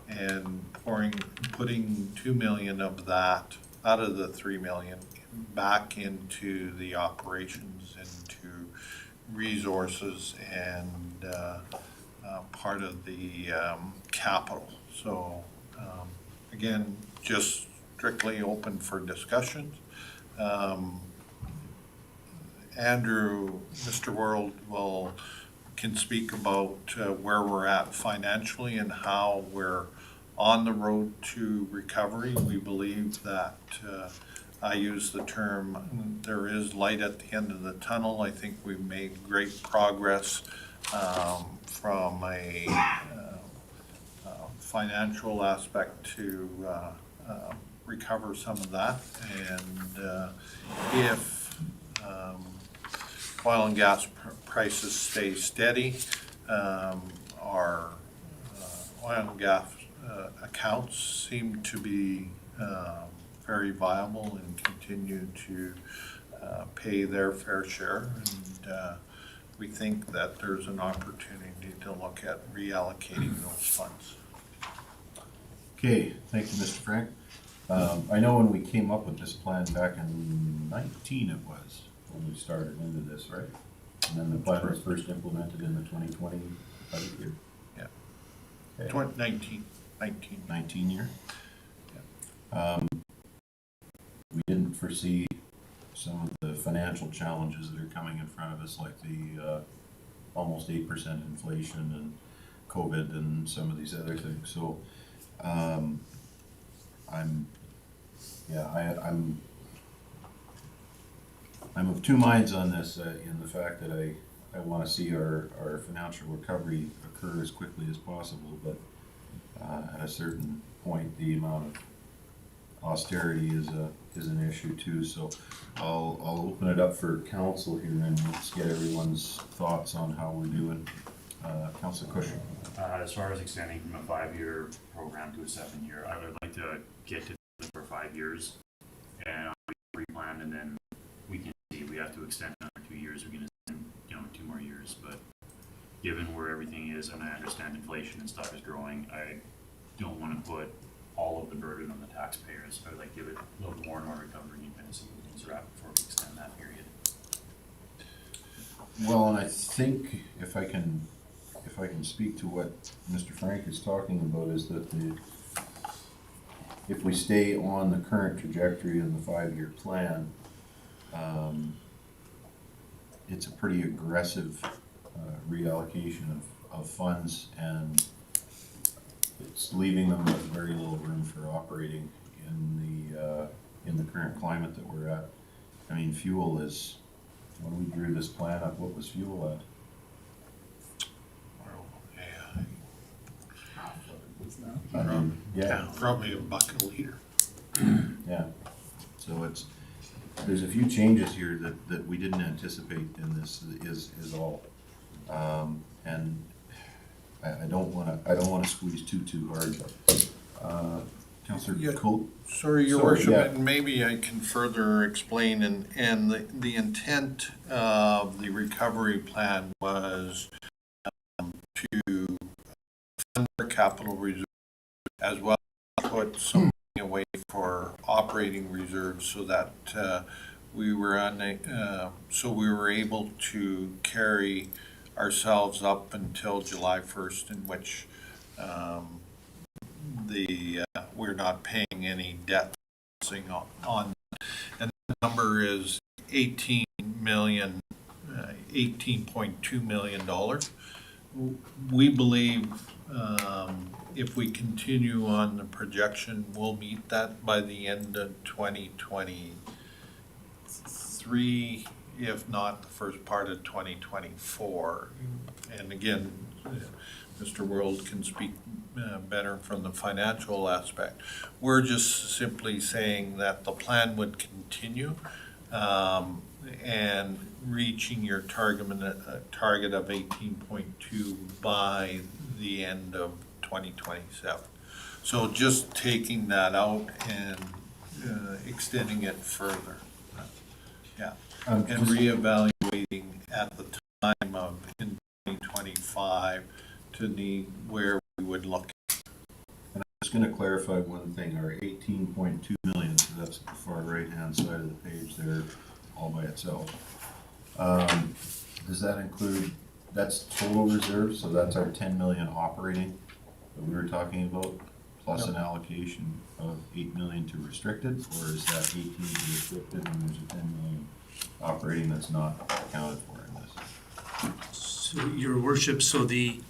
and putting 2 million of that out of the 3 million back into the operations, into resources and part of the capital. So again, just strictly open for discussions. Andrew, Mr. World can speak about where we're at financially and how we're on the road to recovery. We believe that I use the term, there is light at the end of the tunnel. I think we've made great progress from a financial aspect to recover some of that. And if oil and gas prices stay steady, our oil and gas accounts seem to be very viable and continue to pay their fair share. And we think that there's an opportunity to look at reallocating those funds. Okay, thank you, Mr. Frank. I know when we came up with this plan back in 19 it was, when we started into this, right? And then the plan was first implemented in the 2020 budget year. Yeah. Okay. 19 year. We didn't foresee some of the financial challenges that are coming in front of us, like the almost 8% inflation and COVID and some of these other things. So I'm of two minds on this, in the fact that I want to see our financial recovery occur as quickly as possible, but at a certain point, the amount of austerity is an issue too. So I'll open it up for council here and let's get everyone's thoughts on how we're doing. Councilor Cushing. As far as extending from a 5-year program to a 7-year, I would like to get to it for 5 years and pre-plan, and then we can see we have to extend another 2 years. We can extend, 2 more years. But given where everything is, and I understand inflation and stuff is growing, I don't want to put all of the burden on the taxpayers. I would like to give it a little more and more recovery and kind of see where things are at before we extend that period. Well, and I think if I can speak to what Mr. Frank is talking about, is that if we stay on the current trajectory in the 5-year plan, it's a pretty aggressive reallocation of funds, and it's leaving them with very little room for operating in the current climate that we're at. I mean, fuel is, when we drew this plan up, what was fuel at? Yeah, probably $1 a liter. Yeah, so there's a few changes here that we didn't anticipate in this is all. And I don't wanna squeeze too hard. Counselor Yeah. Colt? Sorry, Your Sorry, Worship, yeah. and maybe I can further explain, and the intent of the recovery plan was to fund our capital reserve as well as put some money away for operating reserves so that we were able to carry ourselves up until July 1st, in which we're not paying any debt on, and the number is $18.2 million. We believe if we continue on the projection, we'll meet that by the end of 2023, if not the first part of 2024. And again, Mr. World can speak better from the financial aspect. We're just simply saying that the plan would continue and reaching your target of 18.2 by the end of 2027. So just taking that out and extending it further. Yeah, and reevaluating at the time of in 2025 to need where we would look. And I'm just gonna clarify one thing, our 18.2 million, so that's the far right-hand side of the page there, all by itself. Does that include, that's total reserves, so that's our 10 million operating that we were talking about, plus an allocation of 8 million to restricted, or is that 18 to restricted and there's a 10 million operating that's not accounted for in this? So, Your Worship, so the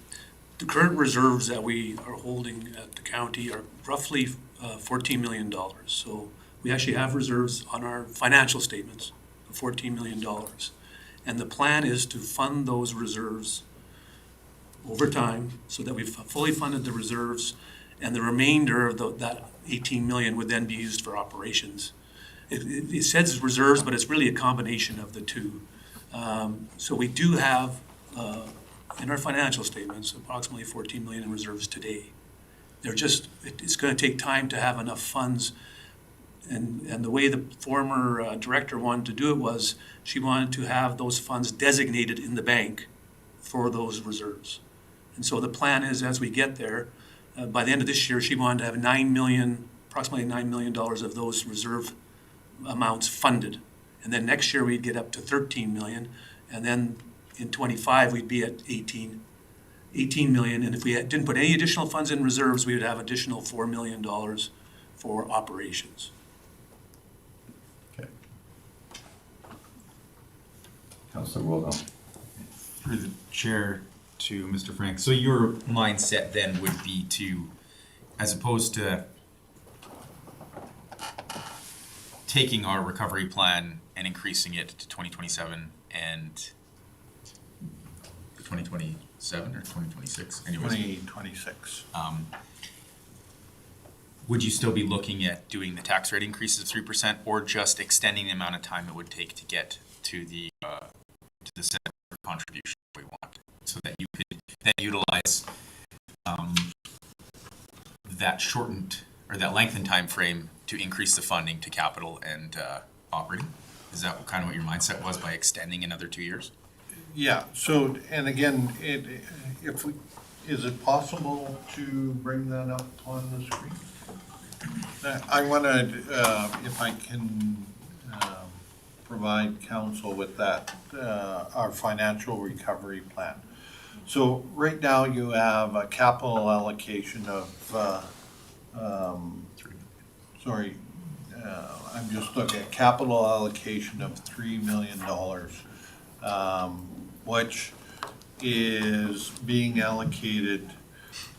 current reserves that we are holding at the county are roughly $14 million. So we actually have reserves on our financial statements of $14 million. And the plan is to fund those reserves over time so that we've fully funded the reserves, and the remainder of that 18 million would then be used for operations. It says reserves, but it's really a combination of the two. So we do have in our financial statements approximately 14 million in reserves today. It's going to take time to have enough funds. And the way the former director wanted to do it was she wanted to have those funds designated in the bank for those reserves. And so the plan is, as we get there, by the end of this year, she wanted to have approximately $9 million of those reserve amounts funded. And then next year we'd get up to 13 million. And then in 25, we'd be at 18 million. And if we didn't put any additional funds in reserves, we would have additional $4 million for operations. Okay. Councilor Wilhelm. Through the chair to Mr. Frank. So your mindset then would be to, as opposed to taking our recovery plan and increasing it to 2027 and 2027 or 2026? Anyways. 2026. Would you still be looking at doing the tax rate increases of 3% or just extending the amount of time it would take to get to the set contribution we want, so that you could then utilize that shortened or that lengthened time frame to increase the funding to capital and operating? Is that kind of what your mindset was by extending another 2 years? Yeah, so, and again, is it possible to bring that up on the screen? I want to, if I can provide counsel with that, our financial recovery plan. So right now you have a capital allocation of, I'm just looking at capital allocation of $3 million, which is being allocated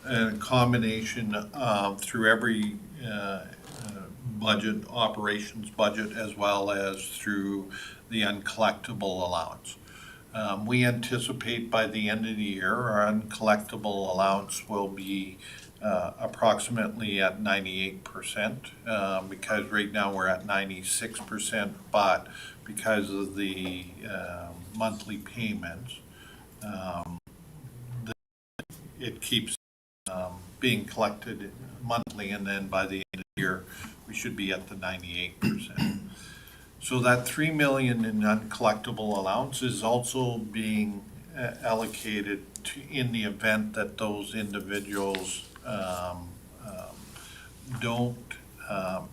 a combination of through every budget, operations budget, as well as through the uncollectible allowance. We anticipate by the end of the year, our uncollectible allowance will be approximately at 98%, because right now we're at 96%, but because of the monthly payments, it keeps being collected monthly, and then by the end of the year, we should be at the 98%. So that 3 million in uncollectible allowance is also being allocated to, in the event that those individuals don't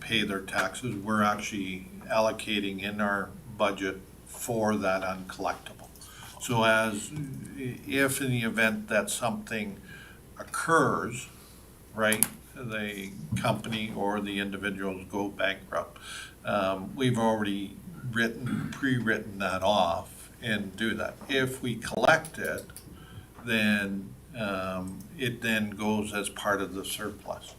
pay their taxes. We're actually allocating in our budget for that uncollectible. So if in the event that something occurs, right, the company or the individuals go bankrupt, we've already pre-written that off and do that. If we collect it, then it then goes as part of the surplus.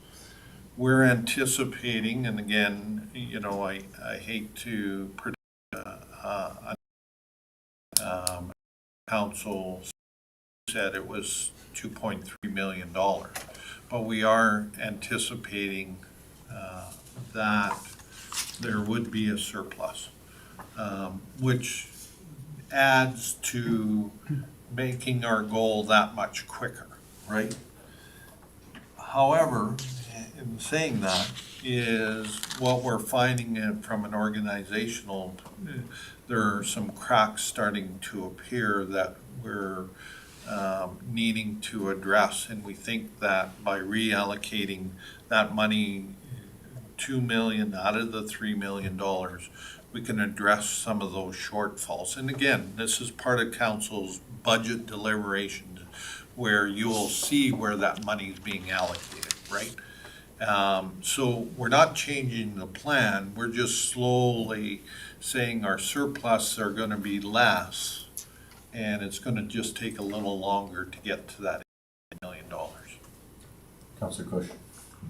We're anticipating, and again, you know, I hate to predict council said it was $2.3 million, but we are anticipating that there would be a surplus, which adds to making our goal that much quicker, right? However, in saying that, is what we're finding from an organizational, there are some cracks starting to appear that we're needing to address, and we think that by reallocating that money, 2 million out of the $3 million, we can address some of those shortfalls. And again, this is part of council's budget deliberations, where you'll see where that money is being allocated, right? So we're not changing the plan, we're just slowly saying our surplus are gonna be less, and it's gonna just take a little longer to get to that $8 million. Councillor Cush.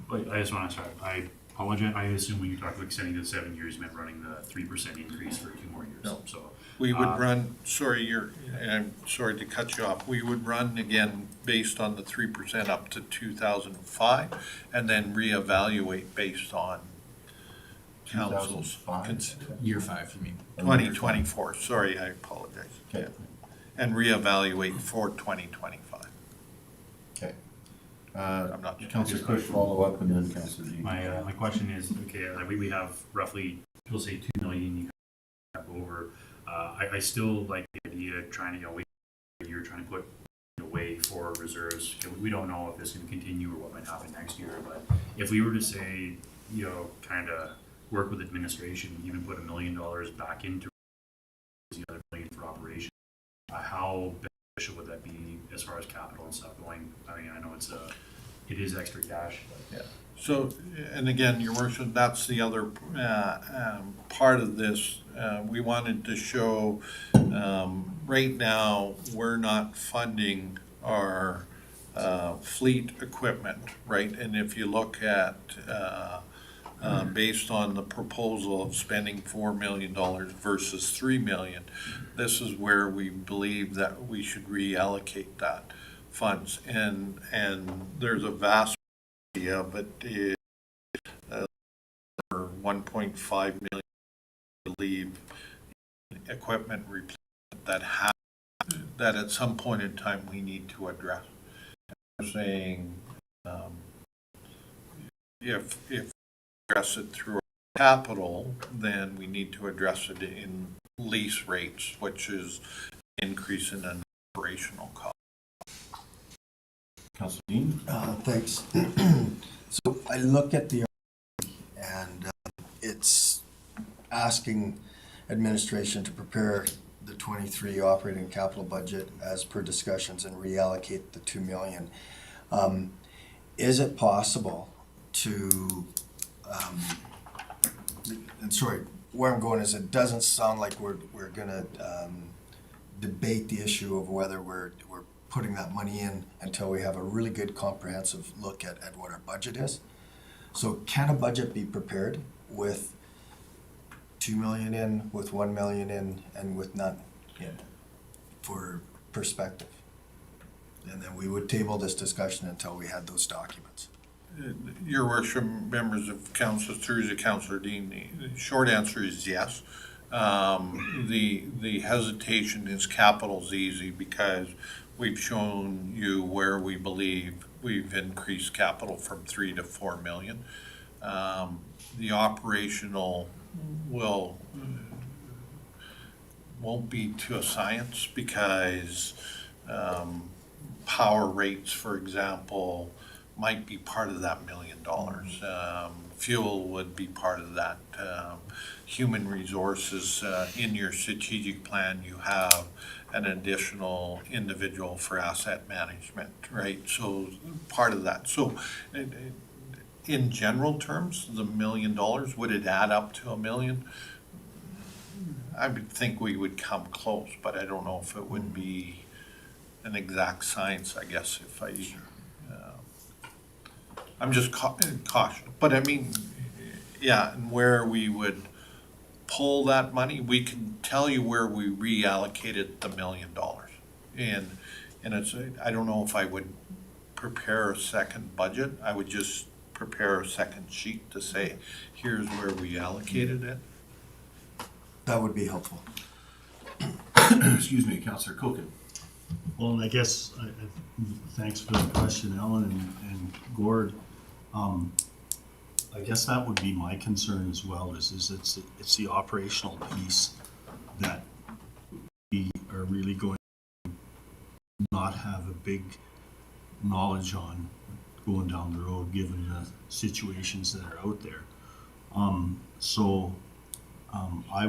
But I just want to start, I apologize, I assume when you talked about extending to 7 years, you meant running the 3% increase for 2 more years, No. so. We would run, I'm sorry to cut you off, we would run again based on the 3% up to 2005, and then reevaluate based on council's 2005? Year 5, you mean? 2024, sorry, I apologize. Okay. Yeah. And reevaluate for 2025. Okay. I'm not. Councillor Cush, follow up, and then Councillor Dean. My question is, okay, we have roughly, we'll say 2 million you have over. I still like the idea of trying to, you know, you're trying to put away for reserves. We don't know if this can continue or what might happen next year, but if we were to say, you know, kind of work with administration, even put $1 million back into the other $1 million for operation, how beneficial would that be as far as capital and stuff going? I mean, I know it is extra cash, but. Yeah. So, and again, your worship, that's the other part of this. We wanted to show, right now, we're not funding our fleet equipment, right? And if you look at, based on the proposal of spending $4 million versus $3 million, this is where we believe that we should reallocate that funds. And there's a vast of it is 1.5 million, I believe, equipment replacement that at some point in time we need to address. We're saying if we address it through capital, then we need to address it in lease rates, which is an increase in an operational cost. Councillor Dean. Thanks. So I look at the and it's asking administration to prepare the 23 operating capital budget as per discussions and reallocate the 2 million. Is it possible to, and sorry, where I'm going is it doesn't sound like we're gonna debate the issue of whether we're putting that money in until we have a really good comprehensive look at what our budget is. So can a budget be prepared with 2 million in, with 1 million in, and with none in, for perspective? And then we would table this discussion until we had those documents. Your worship, members of council, through the Councillor Dean, the short answer is yes. The hesitation is capital's easy because we've shown you where we believe we've increased capital from 3 to 4 million. The operational won't be to a science because power rates, for example, might be part of that $1 million. Fuel would be part of that. Human resources, in your strategic plan, you have an additional individual for asset management, right? So part of that. So in general terms, the $1 million, would it add up to $1 million? I would think we would come close, but I don't know if it would be an exact science, I guess, if I'm just cautious. But I mean, yeah, and where we would pull that money, we can tell you where we reallocated the $1 million. And it's, I don't know if I would prepare a second budget. I would just prepare a second sheet to say, here's where we allocated it. That would be helpful. Excuse me, Councillor Cokin. Well, and I guess, thanks for the question, Ellen and Gord. I guess that would be my concern as well, is it's the operational piece that we are really going to not have a big knowledge on going down the road, given the situations that are out there. I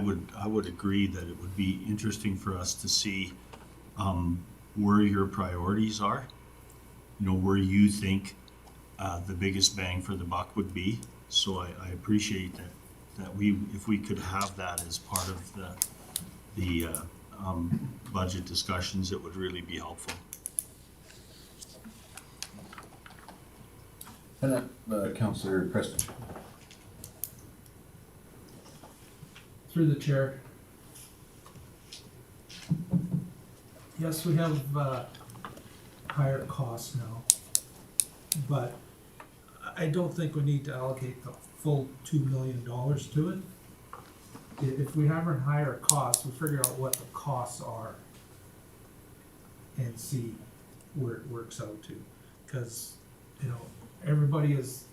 would agree that it would be interesting for us to see where your priorities are, where you think the biggest bang for the buck would be. So I appreciate that if we could have that as part of the budget discussions, it would really be helpful. Councillor Preston. Through the chair. Yes, we have higher costs now, but I don't think we need to allocate the full $2 million to it. If we have higher costs, we figure out what the costs are and see where it works out to. Because, everybody has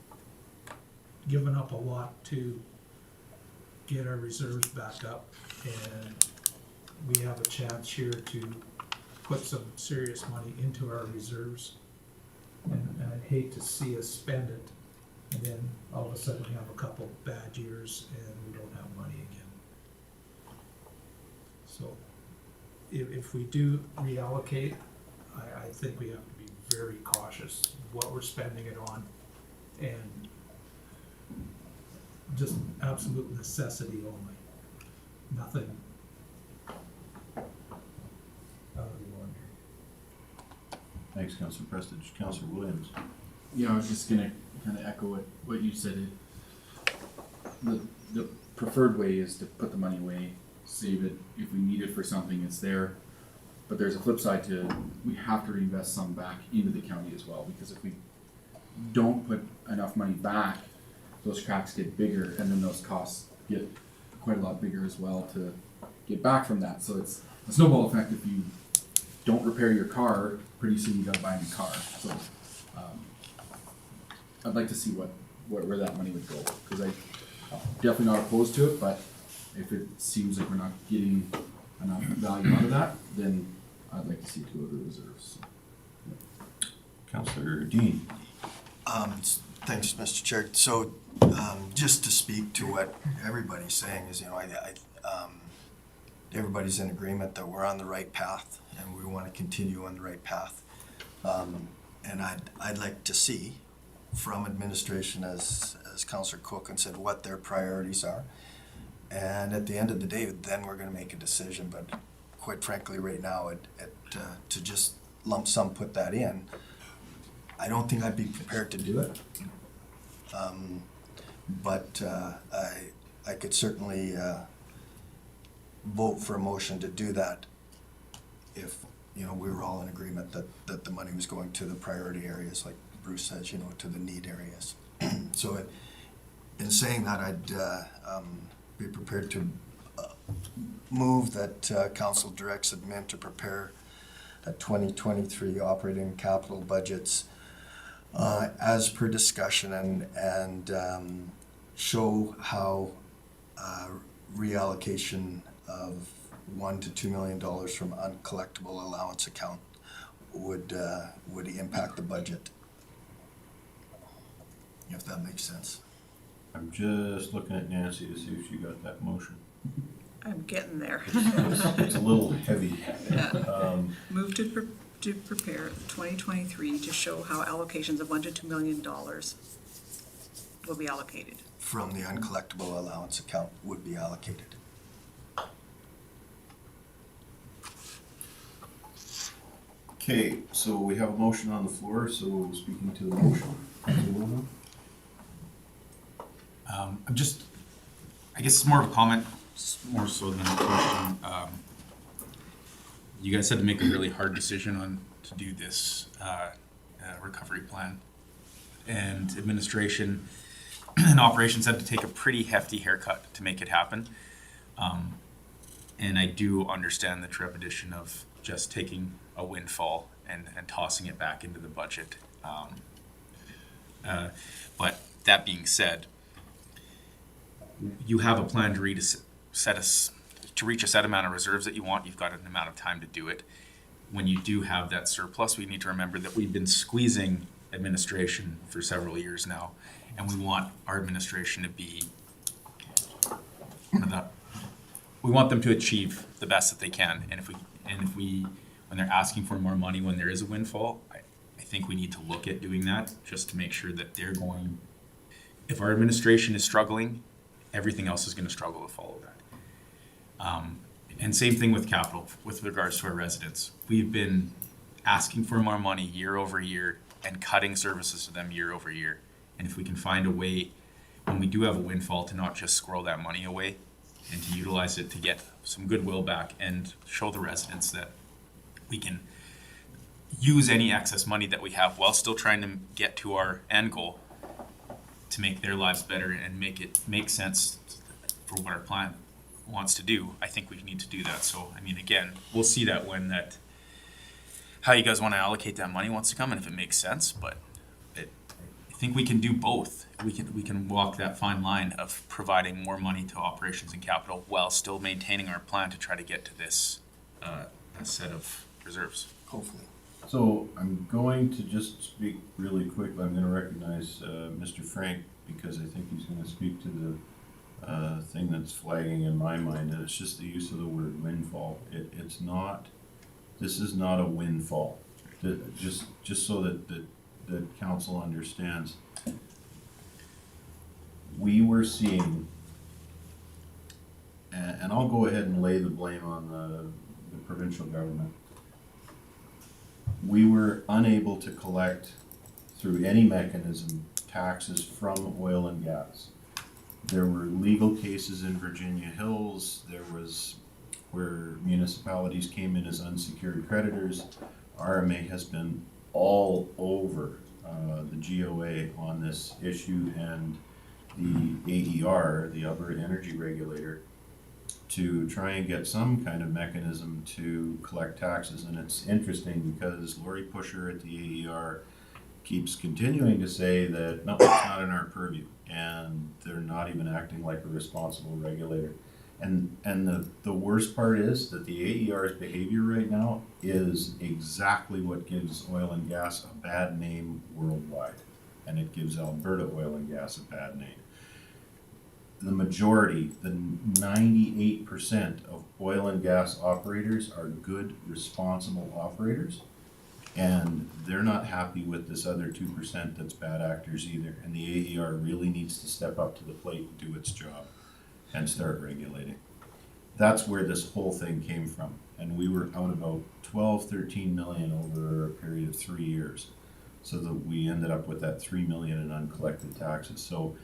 given up a lot to get our reserves back up, and we have a chance here to put some serious money into our reserves. And I'd hate to see us spend it, and then all of a sudden we have a couple bad years and we don't have money again. So if we do reallocate, I think we have to be very cautious what we're spending it on, and just absolute necessity only. Nothing out of the ordinary. Thanks, Councillor Preston. Councillor Williams. Yeah, I was just gonna kind of echo what you said. The preferred way is to put the money away, save it. If we need it for something, it's there. But there's a flip side to, we have to reinvest some back into the county as well, because if we don't put enough money back, those cracks get bigger, and then those costs get quite a lot bigger as well to get back from that. So it's a snowball effect. If you don't repair your car, pretty soon you gotta buy a new car. So I'd like to see where that money would go, because I'm definitely not opposed to it, but if it seems like we're not getting enough value out of that, then I'd like to see it go to the reserves. Councillor Dean. Thanks, Mr. Chair. So, just to speak to what everybody's saying is, everybody's in agreement that we're on the right path, and we want to continue on the right path. And I'd like to see from administration, as Councillor Cook said, what their priorities are. And at the end of the day, then we're going to make a decision. But quite frankly, right now, to just lump sum put that in, I don't think I'd be prepared to do it. But I could certainly vote for a motion to do that if we were all in agreement that the money was going to the priority areas, like Bruce says, to the need areas. So in saying that, I'd be prepared to move that council directs admin to prepare a 2023 operating capital budgets as per discussion and show how reallocation of $1 to $2 million from uncollectible allowance account would impact the budget. If that makes sense. I'm just looking at Nancy to see if she got that motion. I'm getting there. It's a little heavy. Move to prepare 2023 to show how allocations of $1 to $2 million will be allocated. From the uncollectible allowance account would be allocated. Okay, so we have a motion on the floor, so speaking to the motion. I guess it's more of a comment, more so than a question. You guys had to make a really hard decision on to do this recovery plan, and administration and operations had to take a pretty hefty haircut to make it happen. And I do understand the trepidation of just taking a windfall and tossing it back into the budget. But that being said, you have a plan to reach a set amount of reserves that you want. You've got an amount of time to do it. When you do have that surplus, we need to remember that we've been squeezing administration for several years now, and we want our administration to be we want them to achieve the best that they can. And if we when they're asking for more money when there is a windfall, I think we need to look at doing that just to make sure that they're going. If our administration is struggling, everything else is going to struggle to follow that. And same thing with capital with regards to our residents. We've been asking for more money year over year and cutting services to them year over year. And if we can find a way, when we do have a windfall, to not just squirrel that money away and to utilize it to get some goodwill back and show the residents that we can use any excess money that we have while still trying to get to our end goal to make their lives better and make it make sense for what our plan wants to do. I think we need to do that. So, I mean, again, we'll see that when how you guys want to allocate that money wants to come and if it makes sense, but I think we can do both. We can walk that fine line of providing more money to operations and capital while still maintaining our plan to try to get to this set of reserves. Hopefully. So I'm going to just speak really quickly. I'm going to recognize Mr. Frank because I think he's going to speak to the thing that's flagging in my mind, and it's just the use of the word windfall. It's not. This is not a windfall. Just so that council understands. We were seeing, and I'll go ahead and lay the blame on the provincial government. We were unable to collect through any mechanism taxes from oil and gas. There were legal cases in Virginia Hills. There was where municipalities came in as unsecured creditors. RMA has been all over the GOA on this issue and the AER, the Alberta Energy Regulator, to try and get some kind of mechanism to collect taxes. And it's interesting because Lori Pusher at the AER keeps continuing to say that, no, it's not in our purview, and they're not even acting like a responsible regulator. And the worst part is that the AER's behavior right now is exactly what gives oil and gas a bad name worldwide, and it gives Alberta oil and gas a bad name. The majority, the 98% of oil and gas operators are good, responsible operators, and they're not happy with this other 2% that's bad actors either. And the AER really needs to step up to the plate and do its job and start regulating. That's where this whole thing came from. And we were out about 13 million over a period of 3 years. So that we ended up with that 3 million in uncollected taxes. So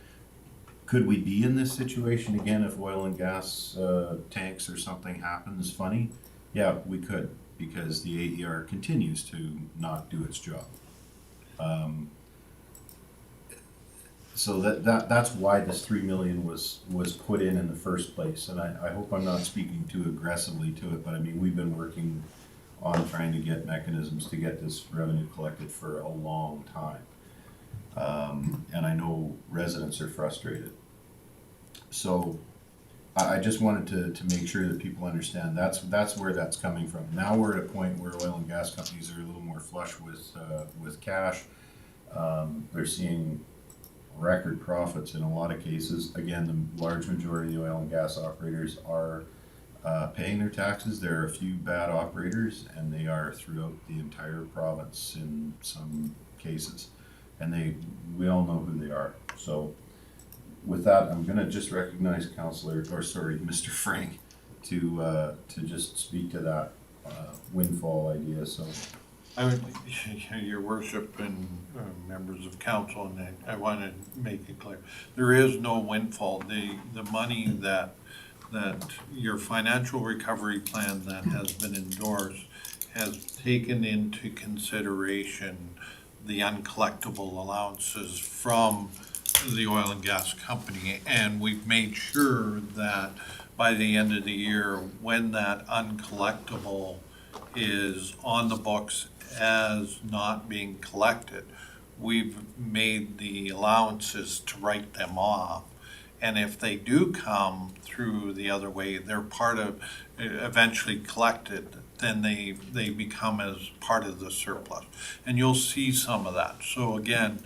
could we be in this situation again if oil and gas tanks or something happens funny? Yeah, we could, because the AER continues to not do its job. So that's why this 3 million was put in the first place, and I hope I'm not speaking too aggressively to it, but I mean, we've been working on trying to get mechanisms to get this revenue collected for a long time. And I know residents are frustrated. So I just wanted to make sure that people understand that's where that's coming from. Now we're at a point where oil and gas companies are a little more flush with cash. They're seeing record profits in a lot of cases. Again, the large majority of the oil and gas operators are paying their taxes. There are a few bad operators, and they are throughout the entire province in some cases. And we all know who they are. So with that, I'm gonna just recognize Mr. Frank to just speak to that windfall idea, so. I would, your worship and members of council, and I want to make it clear, there is no windfall. The money that your financial recovery plan that has been endorsed has taken into consideration the uncollectible allowances from the oil and gas company, and we've made sure that by the end of the year, when that uncollectible is on the books as not being collected, we've made the allowances to write them off. And if they do come through the other way, they're part of, eventually collected, then they become as part of the surplus. And you'll see some of that. So again,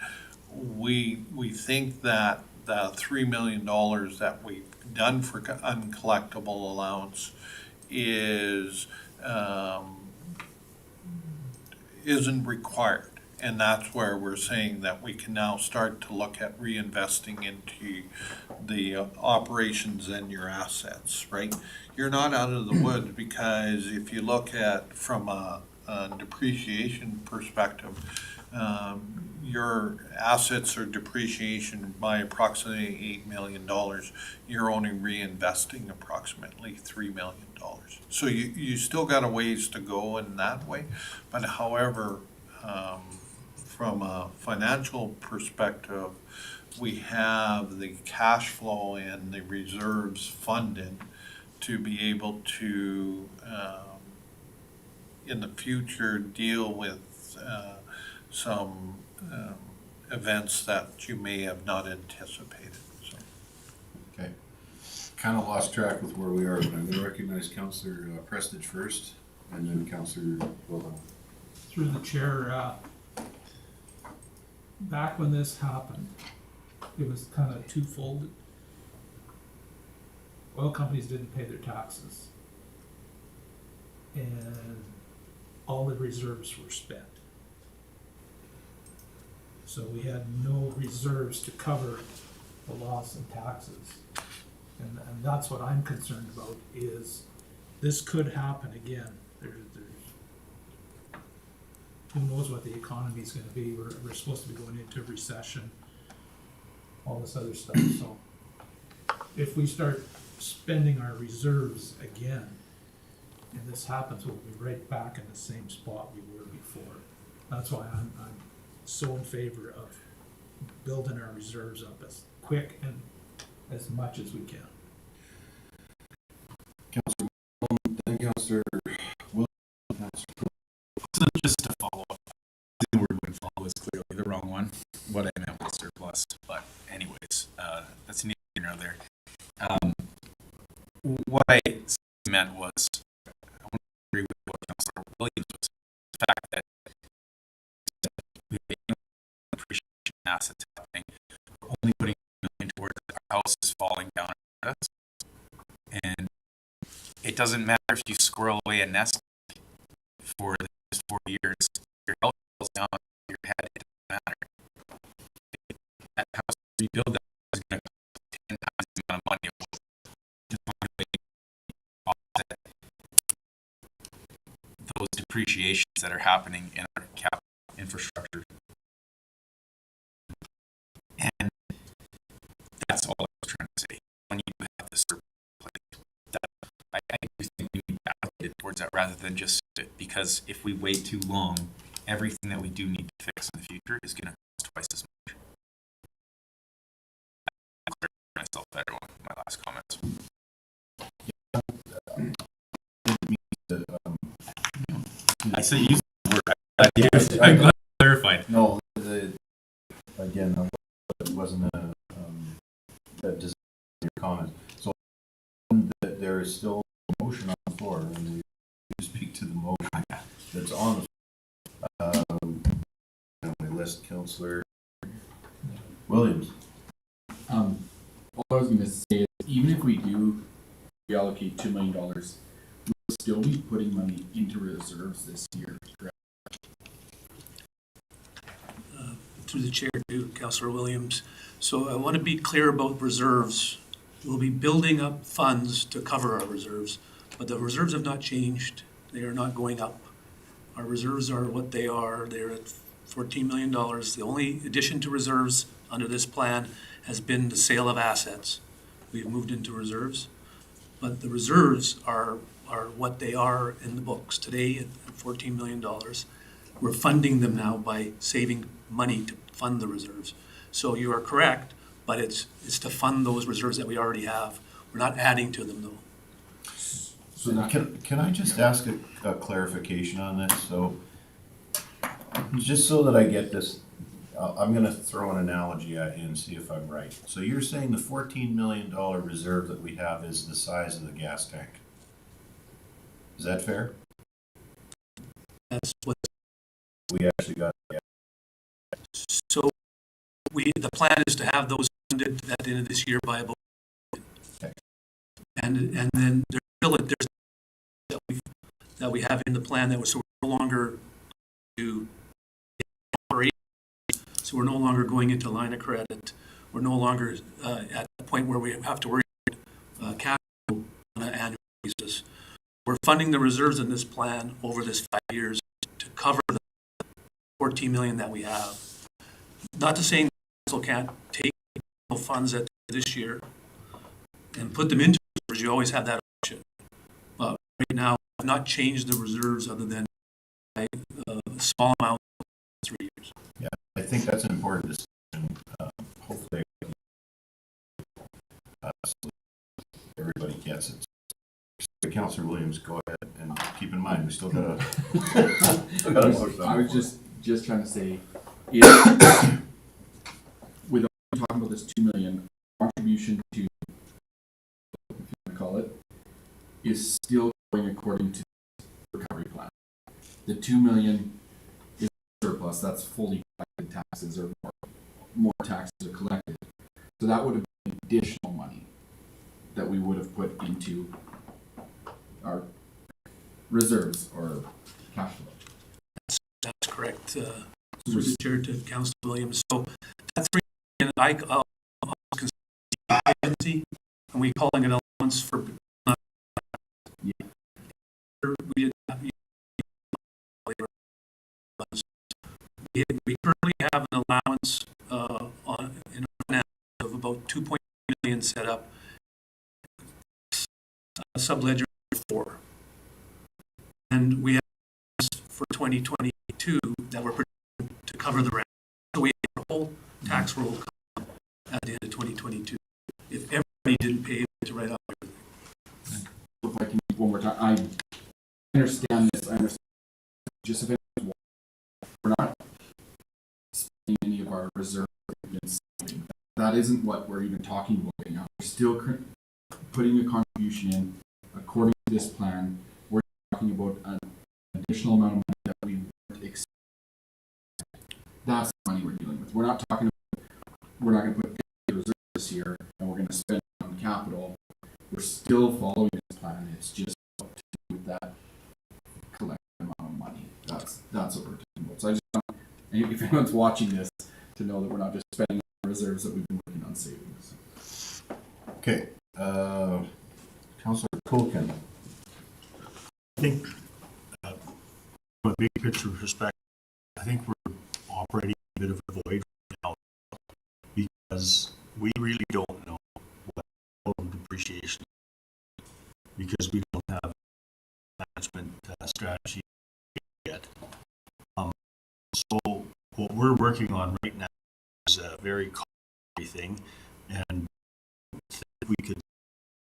we think that the $3 million that we've done for uncollectible allowance isn't required. And that's where we're saying that we can now start to look at reinvesting into the operations and your assets, right? You're not out of the woods, because if you look at from a depreciation perspective, your assets are depreciation by approximately $8 million. You're only reinvesting approximately $3 million. So you still got a ways to go in that way. But however, from a financial perspective, we have the cash flow and the reserves funded to be able to, in the future, deal with some events that you may have not anticipated. So. Okay. Kind of lost track with where we are, but I'm going to recognize Councillor Prestage first, and then Councillor Wilhelm. Through the chair, back when this happened, it was kind of twofold. Oil companies didn't pay their taxes, and all the reserves were spent. So we had no reserves to cover the loss in taxes. And that's what I'm concerned about, is this could happen again. There's who knows what the economy is gonna be. We're supposed to be going into a recession, all this other stuff. So if we start spending our reserves again, and this happens, we'll be right back in the same spot we were before. That's why I'm so in favor of building our reserves up as quick and as much as we can. Councillor Wilhelm, then Councillor Wilhelm, Councillor. So just to follow up, the word windfall was clearly the wrong one. What I meant was surplus. But anyways, that's neither here nor there. What I meant was, I want to agree with what Councillor Williams was, the fact that we have appreciation assets happening. We're only putting $1 million towards it. Our house is falling down on us. And it doesn't matter if you squirrel away a nest for the next 4 years, your house falls down on your head, it doesn't matter. That house, rebuild that is going to cost 10 times the amount of money it was. Just find a way to offset those depreciations that are happening in our capital infrastructure. And that's all I was trying to say. When you have this surplus, that I do think we need to allocate it towards that rather than just it, because if we wait too long, everything that we do need to fix in the future is gonna cost twice as much. I clarified myself better on my last comments. I said use the word. I'm glad you clarified. No, again, it wasn't a design your comment. So there is still a motion on the floor, and you speak to the motion that's on the list, Councillor Williams. All I was gonna say is, even if we do reallocate $2 million, we'll still be putting money into reserves this year, correct? Through the chair to Councillor Williams. So I want to be clear about reserves. We'll be building up funds to cover our reserves, but the reserves have not changed. They are not going up. Our reserves are what they are. They're at $14 million. The only addition to reserves under this plan has been the sale of assets. We've moved into reserves, but the reserves are what they are in the books today at $14 million. We're funding them now by saving money to fund the reserves. So you are correct, but it's to fund those reserves that we already have. We're not adding to them though. So can I just ask a clarification on this? So, just so that I get this, I'm gonna throw an analogy at you and see if I'm right. So you're saying the $14 million reserve that we have is the size of the gas tank? Is that fair? That's what. We actually got, yeah. So the plan is to have those funded at the end of this year by about. Okay. And then there's still that we have in the plan that was, so we're no longer to operate. So we're no longer going into line of credit. We're no longer at the point where we have to worry about cash flow on an annual basis. We're funding the reserves in this plan over this 5 years to cover the 14 million that we have. Not to say council can't take funds at this year and put them into reserves. You always have that option. But right now, I've not changed the reserves other than a small amount in 3 years. Yeah, I think that's an important discussion. Hopefully, so everybody gets it. Councillor Williams, go ahead, and keep in mind, we still got a motion. I was just trying to say, if, with talking about this 2 million contribution to, if you want to call it, is still going according to the recovery plan. The 2 million is surplus, that's fully collected taxes, or more taxes are collected. So that would have been additional money that we would have put into our reserves or cash flow. That's correct. Through the chair to Councillor Williams. So that's 3 million. I'll consider agency, and we calling it allowance for. We currently have an allowance in our of about 2.2 million set up. Subledger 4, and we have for 2022 that we're projecting to cover the rest. So we have a whole tax roll at the end of 2022. If everybody didn't pay to write off everything. If I can one more time, I understand this. I understand. Just if we're not spending any of our reserves, that isn't what we're even talking about right now. We're still putting a contribution in according to this plan. We're talking about an additional amount of money that we weren't expecting. That's the money we're dealing with. We're not talking about, we're not going to put any reserves this year and we're going to spend it on capital. We're still following this plan. It's just up to do with that collective amount of money. That's what we're talking about. So I just want, if anyone's watching this, to know that we're not just spending reserves that we've been working on savings. Okay, Councillor Culkin. I think, from a big picture perspective, I think we're operating a bit of a void right now because we really don't know what total depreciation is because we don't have management strategy working on right now is a very costly thing, and we could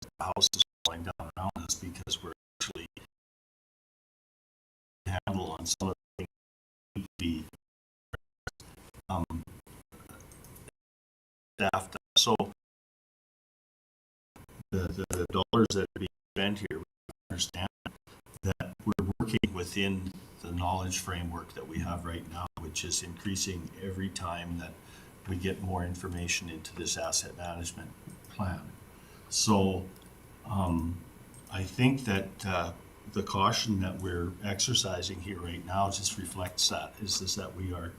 the house is falling down around us because we're actually handle on some of the things be staffed. So the dollars that are being spent here, we understand that we're working within the knowledge framework that we have right now, which is increasing every time that we get more information into this asset management plan. So I think that the caution that we're exercising here right now just reflects that, is that we are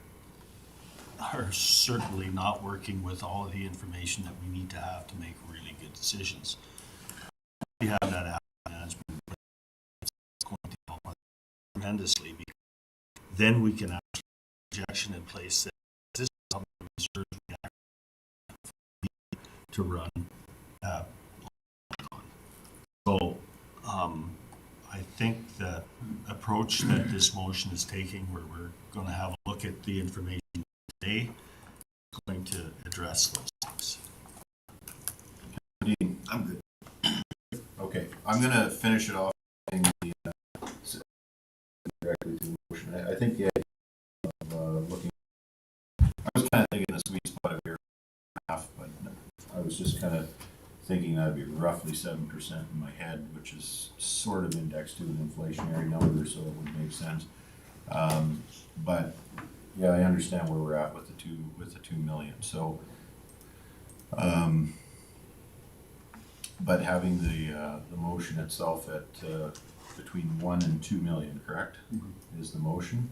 certainly not working with all of the information that we need to have to make really good decisions. We have that asset management, it's going to help us tremendously, because then we can have a projection in place that this is something we actually to run. So I think the approach that this motion is taking, where we're going to have a look at the information today, is going to address those things. I'm good. Okay, I'm gonna finish it off saying directly to the motion. I think the idea of looking, I was kind of thinking the sweet spot of here half, but I was just kind of thinking that'd be roughly 7% in my head, which is sort of indexed to an inflationary number, so it would make sense. But yeah, I understand where we're at with the 2 million. So, but having the motion itself at between 1 and 2 million, correct? Mm-hmm. Is the motion.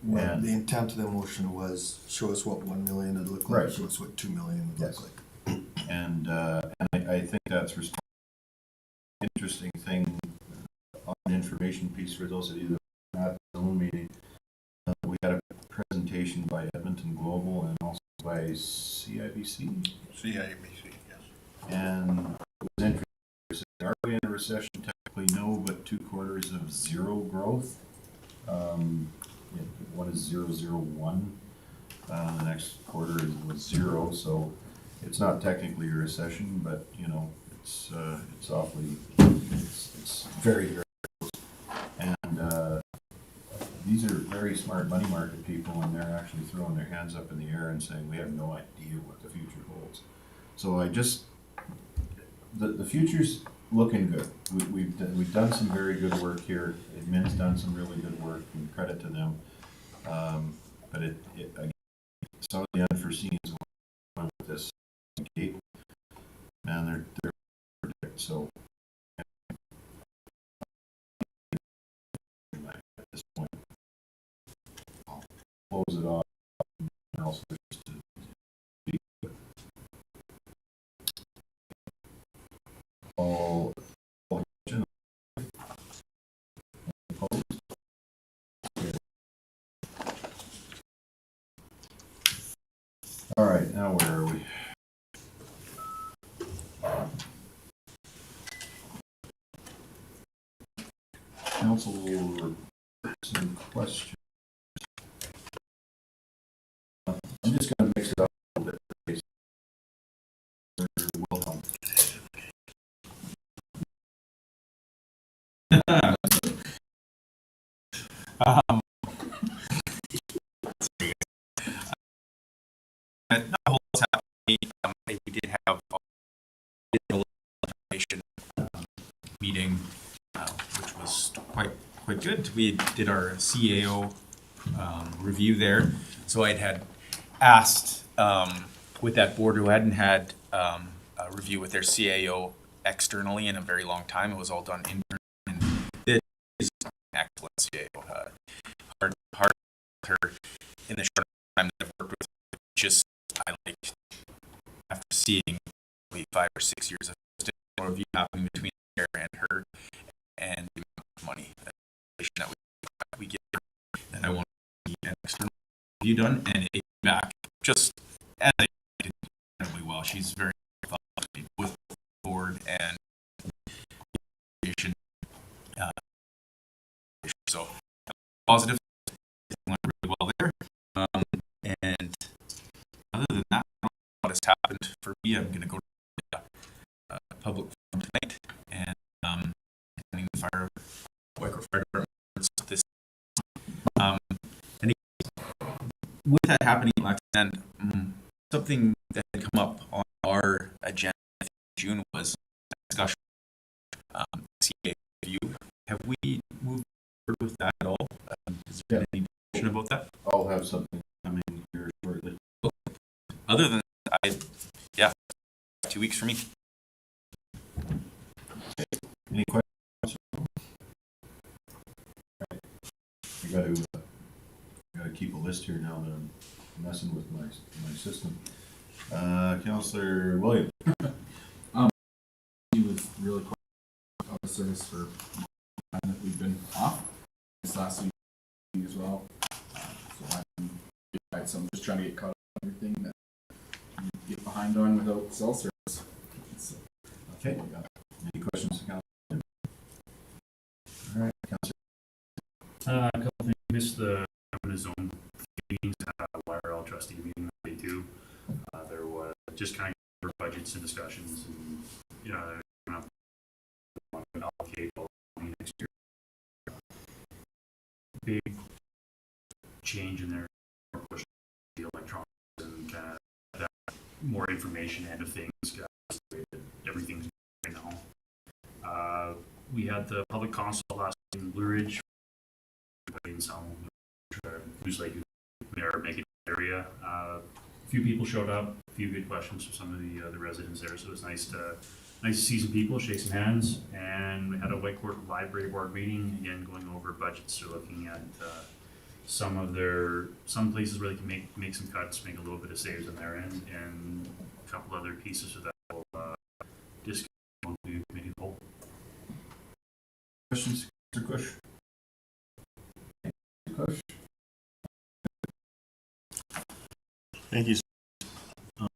Well, And the intent of the motion was show us what 1 million would look like, right. Show us what 2 million would look like. And I think that's interesting thing on an information piece for those of you that are at the Zoom meeting. We had a presentation by Edmonton Global and also by CIBC. CIBC, yes. And it was interesting. Are we in a recession? Technically, no, but 2 quarters of zero growth. What is 0.001? The next quarter was 0, so it's not technically a recession, but you know, it's awfully, it's very, very close. And these are very smart money market people, and they're actually throwing their hands up in the air and saying we have no idea what the future holds. So the future's looking good. We've done some very good work here. Admin's done some really good work, and credit to them. But again, some of the unforeseen is going with this gate, and they're predict. So at this point, I'll close it off. And also just to all opposed. All right, now where are we? Council reports and questions. I'm just going to mix it up a little bit. Welcome. Not a whole lot's happening. We did have a information meeting, which was quite good. We did our CAO review there. So I had asked with that board who hadn't had a review with their CAO externally in a very long time. It was all done internally. And it is an excellent CAO. Hard with her in the short time that I've worked with her. Just I like after seeing 5 or 6 years of review happening between her and her, and the amount of money that we get her, and I want to see an external review done, and it came back just as I did incredibly well. She's very thoughtful with the board and so positive, went really well there, and happened for me. I'm gonna go to public forum tonight, and attending the Waco Fire Department this. And with that happening last end, something that had come up on our agenda in June was discussion. CAO review. Have we moved forward with that at all? Is there any discussion about that? I'll have something coming here shortly. Other than that, 2 weeks for me. Any questions? I gotta keep a list here now that I'm messing with my system. Councillor Williams. He was really quite out of service for the time that we've been off. This last week as well. So I'm just trying to get caught up on everything that you get behind on without cell service. So, Okay. Any questions, Councillor? All right, Councillor. A couple things. Missed the zone meetings, YRL trustee meeting that they do. There was just kind of budgets and discussions, and they're going to allocate all the money next year. Big change in their push the electronics and kind of that more information end of things. Everything's right now. We had the public consult last week in Blue Ridge. In some who's like there making area. A few people showed up. A few good questions from some of the residents there. So it was nice to see some people, shake some hands, and we had a Whitecourt Library Board meeting again, going over budgets. They're looking at some places where they can make some cuts, make a little bit of saves on their end, and a couple other pieces of that will discuss on the committee poll. Questions, Mr. Cush? Cush? Thank you. I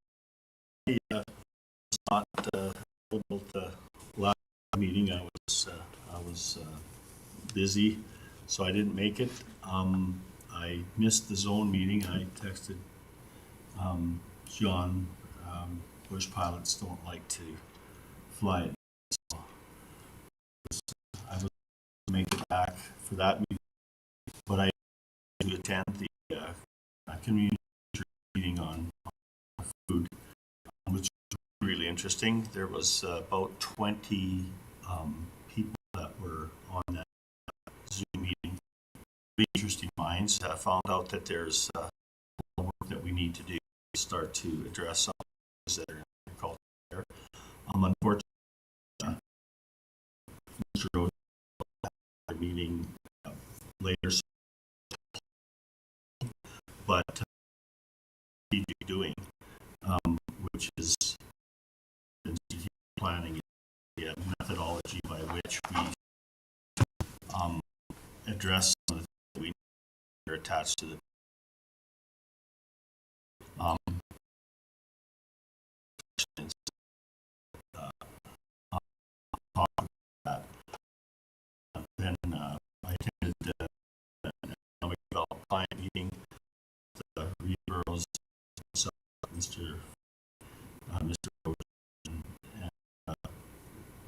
was not able to last meeting. I was busy, so I didn't make it. I missed the zone meeting. I texted John. Bush pilots don't like to fly. So I was make it back for that meeting, but I did attend the community meeting on food, which was really interesting. There was about 20 people that were on that Zoom meeting. Really interesting minds. I found out that there's work that we need to do to start to address some things that are in agriculture there. Unfortunately, Mr. Rose had a meeting later, but strategic doing, which is planning, the methodology by which we address some of the things that we are attached to the talk about that. Then I attended an economic development client meeting. The Reed-Burroughs, Mr. Roach, and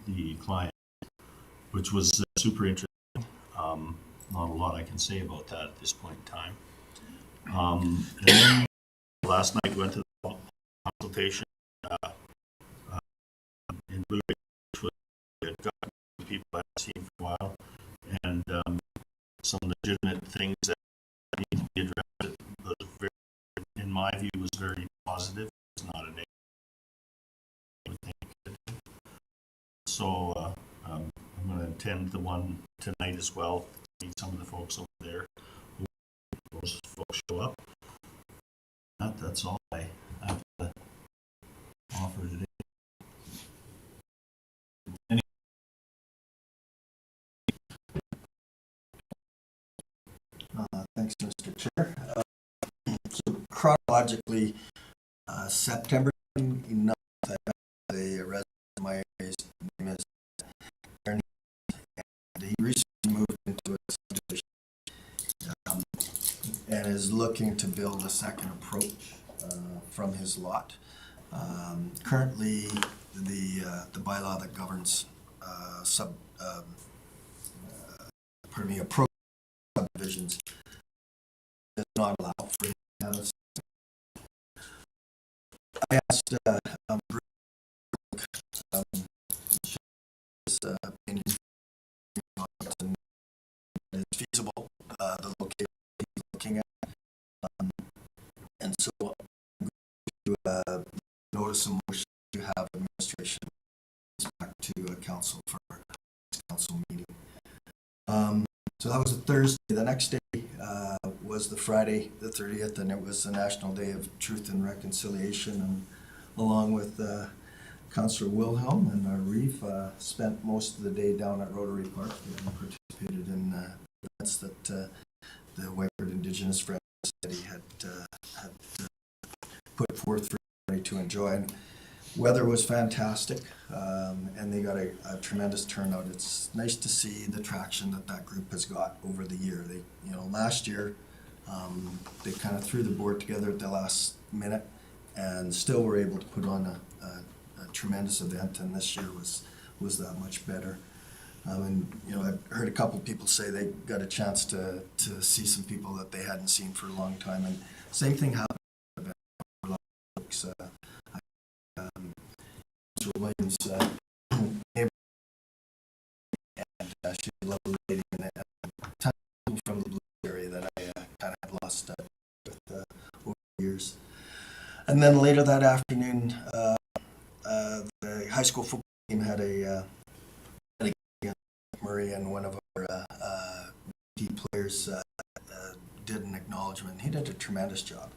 the client, which was super interesting. Not a lot I can say about that at this point in time. And then last night went to the consultation in Blue Ridge, which was got people I haven't seen for a while, and some legitimate things that need to be addressed. But very, in my view, was very positive. It's not a negative thing. So I'm going to attend the one tonight as well. Meet some of the folks over there. Those folks show up. That's all I have to offer today. Thanks, Mr. Chair. So chronologically, September 9th, I met a resident of my area's name is Aaron, and he recently moved into a subdivision and is looking to build a second approach from his lot. Currently, the bylaw that governs approach subdivisions does not allow for analysis. I asked Brooke, his opinion on it, and it's feasible, the location he's looking at. And so I'm going to notice a motion to have administration back to council for council meeting. So that was a Thursday. The next day was the Friday, the 30th, and it was the National Day of Truth and Reconciliation. And along with Councillor Wilhelm and Reef, spent most of the day down at Rotary Park and participated in events that the Whitebird Indigenous Friends Society had put forth for everybody to enjoy. And weather was fantastic, and they got a tremendous turnout. It's nice to see the traction that group has got over the year. They, last year, they kind of threw the board together at the last minute, and still were able to put on a tremendous event. And this year was that much better. And I've heard a couple people say they got a chance to see some people that they hadn't seen for a long time. And same thing happened. Williams neighbor, and she's a lovely lady, and a ton of people from the Blue area that I kind of had lost with over the years. And then later that afternoon, the high school football team had a Murray, and one of our key players did an acknowledgement. He did a tremendous job.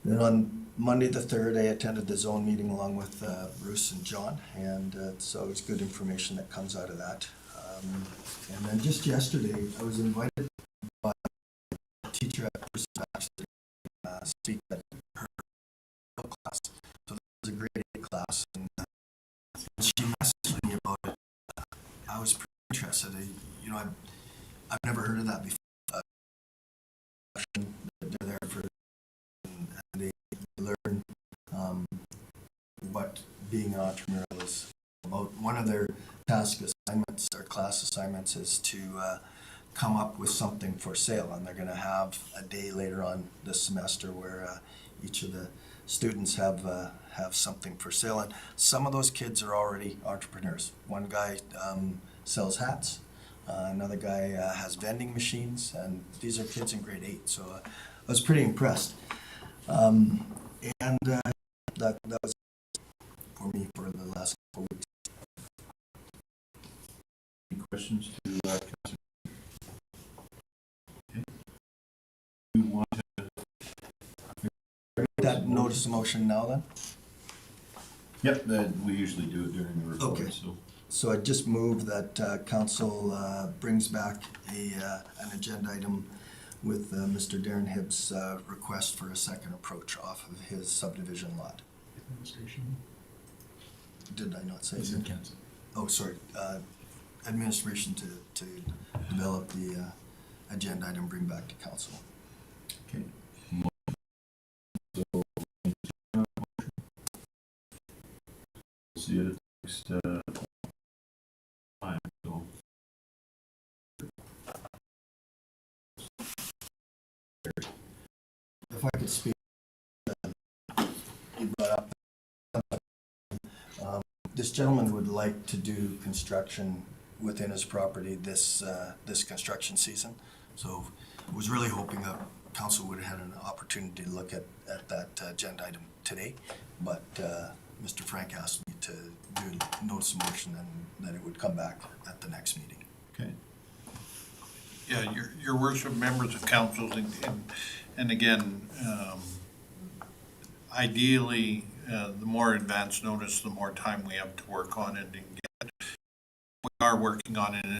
Then on Monday the 3rd, I attended the zone meeting along with Bruce and John, and it's always good information that comes out of that. And then just yesterday, I was invited by a teacher at Bruce Baxter to speak at her class. So that was a grade 8 class, and she messaged me about it. I was pretty interested. I've never heard of that before. They're there for, and they learn what being an entrepreneur is about. One of their task assignments, or class assignments, is to come up with something for sale, and they're going to have a day later on this semester where each of the students have something for sale. And some of those kids are already entrepreneurs. One guy sells hats. Another guy has vending machines, and these are kids in grade 8. So I was pretty impressed. And that was for me for the last couple weeks. Any questions to Councillor? Okay. We want to That notice of motion now then? Yep, we usually do it during the report. Okay. So So I just move that council brings back an agenda item with Mr. Darren Hibbs' request for a second approach off of his subdivision lot. Administration. Did I not say It's that? in council. Oh, sorry. Administration to develop the agenda item, bring back to council. okay. So see it next time. So If I could speak, you brought up, this gentleman would like to do construction within his property this construction season. So I was really hoping that council would have had an opportunity to look at that agenda item today, but Mr. Frank asked me to do notice of motion and that it would come back at the next meeting. okay. Yeah, your worship, members of council, and again, ideally, the more advance notice, the more time we have to work on it and get. We are working on it in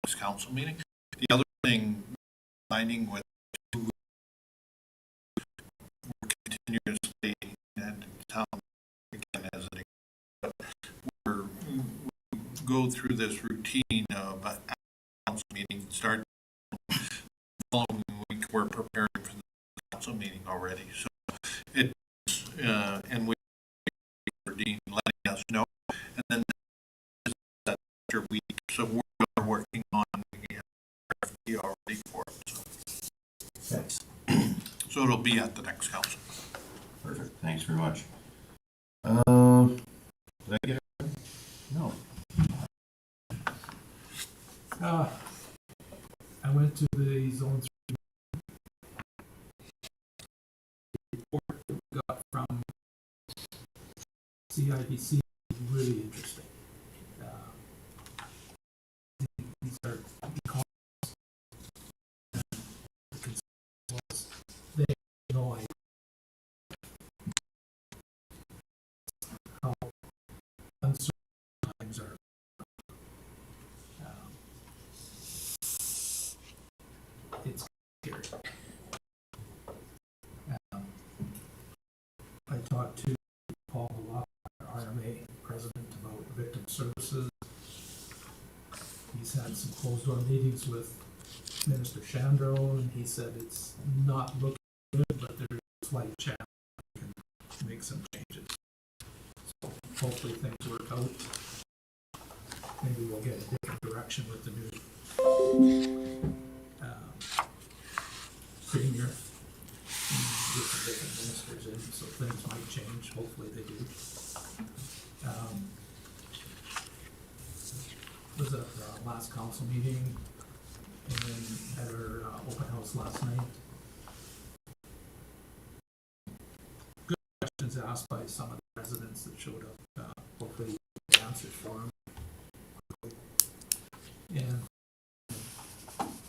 this council meeting. The other thing, finding with we're continuously and town again as an we go through this routine of a council meeting start. Following week, we're preparing for the council meeting already. So it and we, for Dean letting us know, and then that after we, so we're working on the RFP already for it, so. Thanks. So it'll be at the next council. Perfect, thanks very much. Did I get it? No. I went to the Zone 3 report that we got from CIBC, really interesting. These are economists. The consensus was they have no idea how uncertain times are. It's scary. I talked to Paul Malott, our RMA president, about victim services. He's had some closed door meetings with Minister Shandro, and he said it's not looking good, but there's a slight chance we can make some changes. So hopefully things work out. Maybe we'll get a different direction with the new premier, and get some different ministers in, so things might change, hopefully they do. Was at the last council meeting, and then at our open house last night. Good questions asked by some of the residents that showed up, hopefully the answers for them. And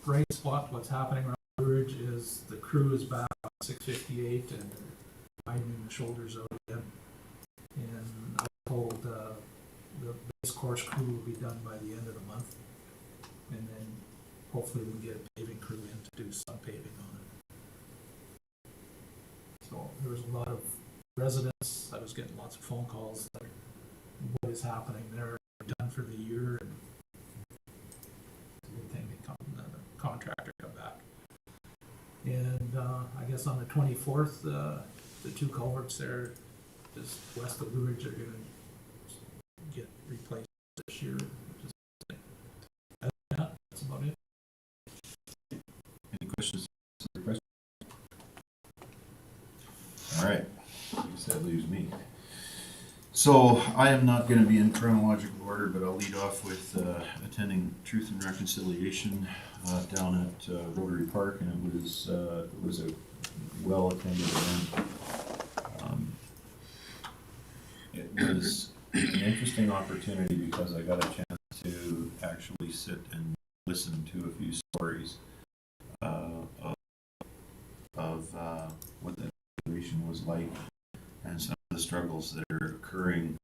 bright spot, what's happening around the bridge is the crew is back on 658 and widening the shoulders out again. And I told the base course crew will be done by the end of the month. And then hopefully we'll get a paving crew in to do some paving on it. So there was a lot of residents, I was getting lots of phone calls like, what is happening there, done for the year, and it's a good thing they come, the contractor come back. And I guess on the 24th, the two culverts there just west of Blue Ridge are gonna get replaced this year, which is, other than that, that's about it. Any questions? All right, I guess that leaves me. So I am not going to be in chronological order, but I'll lead off with attending Truth and Reconciliation down at Rotary Park, and it was a well-attended event. It was an interesting opportunity because I got a chance to actually sit and listen to a few stories of what the situation was like and some of the struggles that are occurring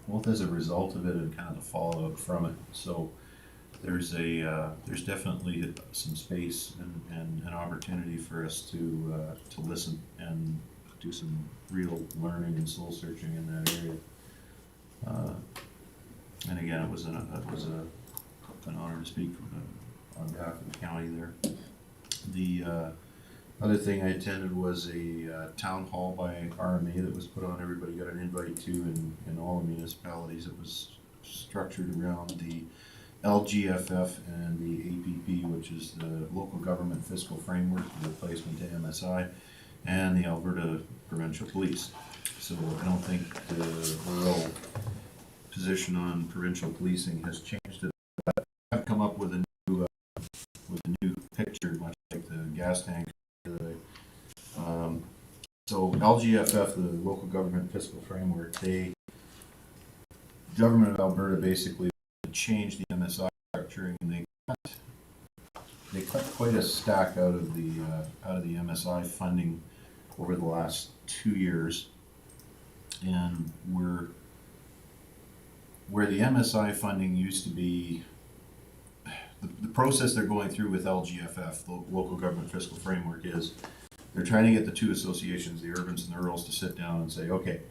both as a result of it and kind of the fallout from it. So there's definitely some space and an opportunity for us to listen and do some real learning and soul searching in that area. And again, it was an honor to speak on behalf of the county there. The other thing I attended was a town hall by RMA that was put on. Everybody got an invite to in all the municipalities. It was structured around the LGFF and the APP, which is the Local Government Fiscal Framework, the replacement to MSI, and the Alberta Provincial Police. So I don't think the rural position on provincial policing has changed. I've come up with a new picture, much like the gas tank. So LGFF, the Local Government Fiscal Framework, government of Alberta basically changed the MSI structuring, and they cut quite a stack out of the MSI funding over the last 2 years, and where the MSI funding used to be, the process they're going through with LGFF, the Local Government Fiscal Framework, is they're trying to get the two associations, the urbans and the rurals, to sit down and say, okay,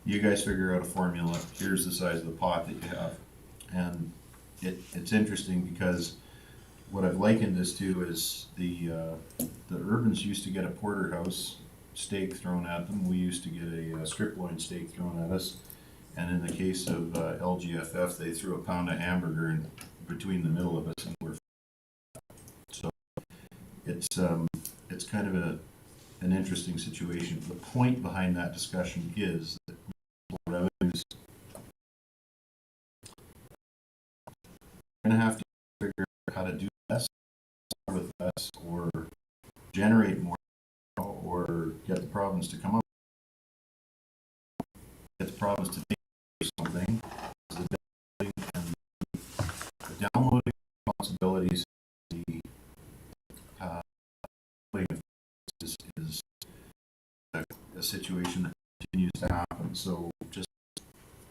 you guys figure out a formula, here's the size of the pot that you have. And it's interesting because what I've likened this to is the urbans used to get a porterhouse steak thrown at them. We used to get a strip loin steak thrown at us. And in the case of LGFF, they threw a pound of hamburger in between the middle of us, and we're so it's kind of an interesting situation. The point behind that discussion is that revenues are going to have to figure out how to do less with less, or generate more, or get the province to come up, get the province to do something. The downloading responsibilities, the is a situation that continues to happen. So just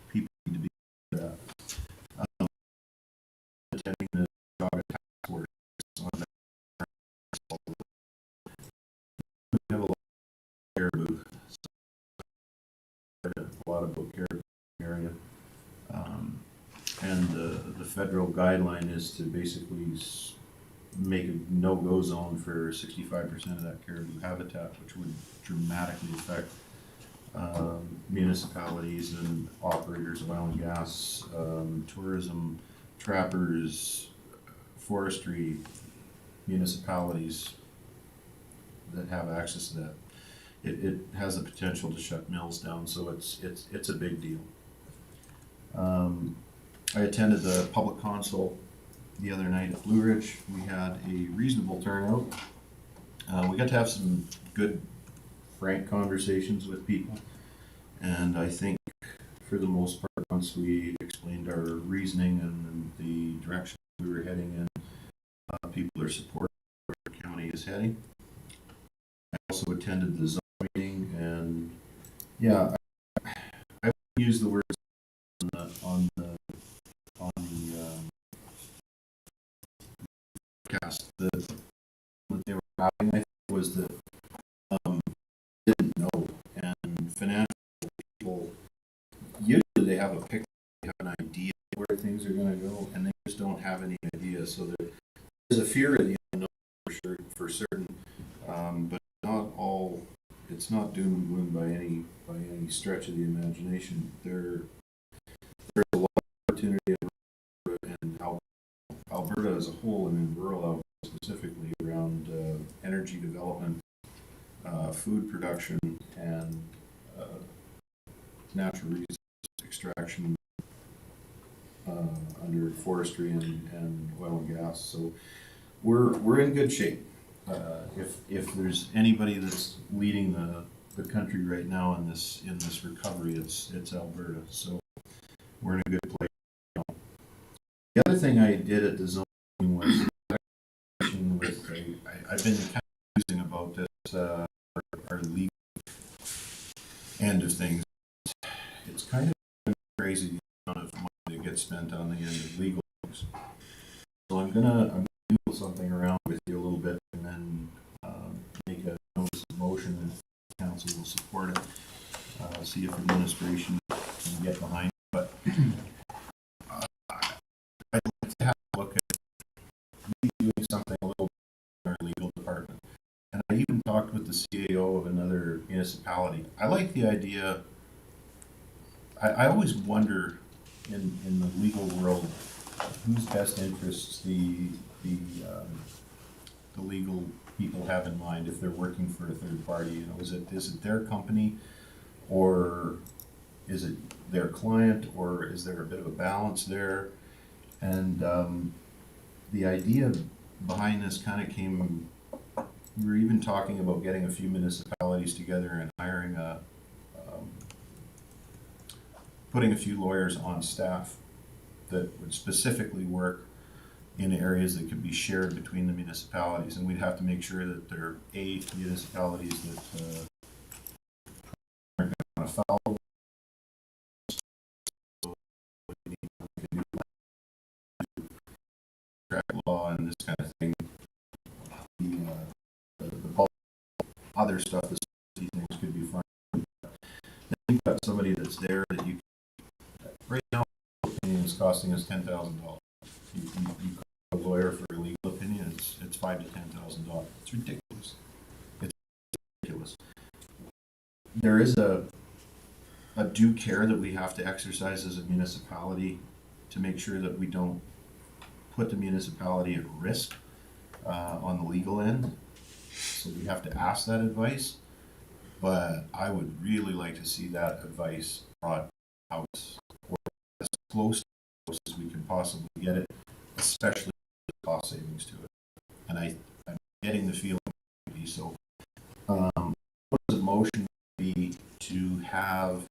people need to be attending the dog task force on that. We have a lot of caribou, a lot of book caribou area, and the federal guideline is to basically make a no-go zone for 65% of that caribou habitat, which would dramatically affect municipalities and operators of oil and gas, tourism, trappers, forestry, municipalities that have access to that. It has the potential to shut mills down, so it's a big deal. I attended the public consult the other night at Blue Ridge. We had a reasonable turnout. We got to have some good, frank conversations with people, and I think for the most part, once we explained our reasoning and the direction we were heading in, people are supporting where the county is heading. I also attended the zone meeting, and yeah, I use the words on the cast that they were having, I think, was that didn't know, and financial people usually they have a picture, they have an idea where things are going to go, and they just don't have any idea. So there's a fear of the unknown for certain, but not all. It's not doom and gloom by any stretch of the imagination. There's a lot of opportunity, and Alberta as a whole, and in rural Alberta specifically, around energy development, food production, and natural resource extraction under forestry and oil and gas. So we're in good shape. If there's anybody that's leading the country right now in this recovery, it's Alberta. So we're in a good place. The other thing I did at the zone was with I've been kind of using about this our legal end of things. It's kind of crazy the amount of money that gets spent on the end of legal things. So I'm gonna do something around with you a little bit, and then make a notice of motion, and council will support it. See if administration can get behind it. But I'd like to have a look at maybe doing something a little bit in our legal department. And I even talked with the CAO of another municipality. I like the idea. I always wonder in the legal world whose best interests the legal people have in mind if they're working for a third party. You know, is it their company, or is it their client, or is there a bit of a balance there? And the idea behind this kind of came. We were even talking about getting a few municipalities together and hiring putting a few lawyers on staff that would specifically work in areas that could be shared between the municipalities, and we'd have to make sure that there are municipalities that aren't going to follow law and this kind of thing. The other stuff, the things could be fine. Then you've got somebody that's there that you right now is costing us $10,000. You call a lawyer for a legal opinion, it's $5,000 to $10,000. It's ridiculous. It's ridiculous. there is a due care that we have to exercise as a municipality to make sure that we don't put the municipality at risk on the legal end. So we have to ask that advice, but I would really like to see that advice brought out or as close to us as we can possibly get it, especially with cost savings to it. And I'm getting the feeling it would be so. The motion would be to have,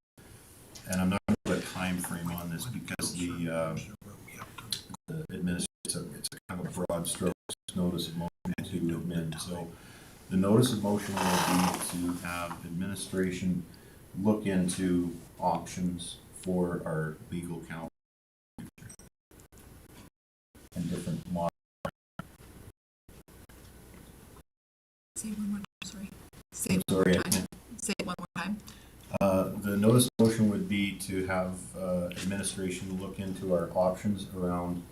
and I'm not going to put a time frame on this because the administrator, it's a kind of broad strokes notice of motion to amend. So the notice of motion will be to have administration look into options for our legal counsel and different models. Say it one more time, sorry. Say it one Sorry, more time. Say it one more time. The notice of motion would be to have administration look into our options around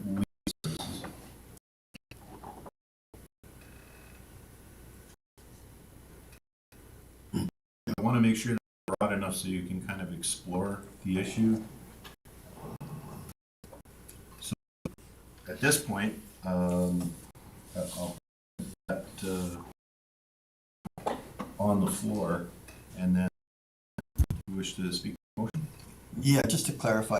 legal services. I want to make sure that it's broad enough so you can kind of explore the issue. So at this point, I'll put that on the floor, and then you wish to speak to the motion? Yeah, just to clarify,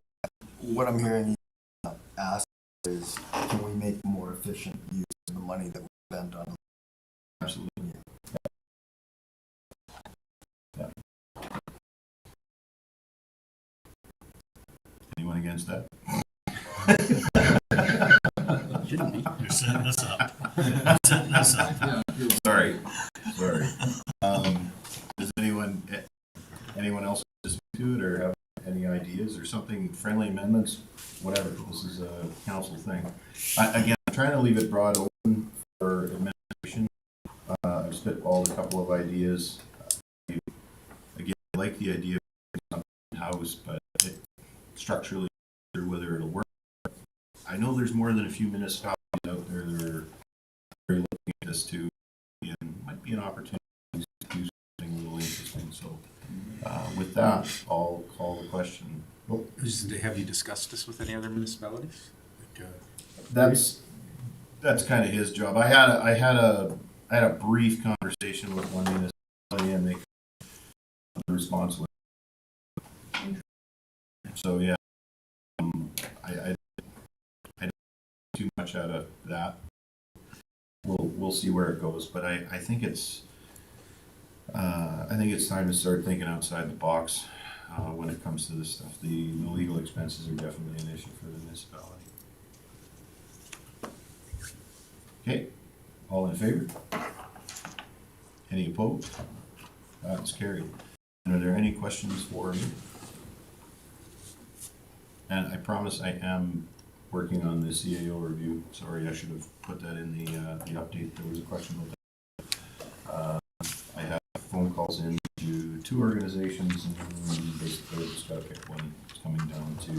what I'm hearing you ask is, can we make more efficient use of the money that we spend on? Absolutely. Yeah. Anyone against that? Shouldn't be. You're setting us up. You're setting us up. Sorry. Does anyone else want to speak to it or have any ideas or something, friendly amendments, whatever? This is a council thing. Again, I'm trying to leave it broad open for administration. I've spitballed a couple of ideas. Again, I like the idea of something in-house, but structurally, whether it'll work. I know there's more than a few municipalities out there that are very looking at this too, and might be an opportunity to do something a little interesting. So, with that, I'll call the question. Oh, Have you discussed this with any other municipalities? that's kind of his job. I had a brief conversation with one municipality, and they respond. So yeah, I don't too much out of that. We'll see where it goes, but I think it's time to start thinking outside the box when it comes to this stuff. The legal expenses are definitely an issue for the municipality. Okay, all in favor? Any opposed? That's carried. And are there any questions for me? And I promise I am working on the CAO review. Sorry, I should have put that in the update. There was a question about that. I have phone calls in to 2 organizations, and basically I just got to pick one. It's coming down to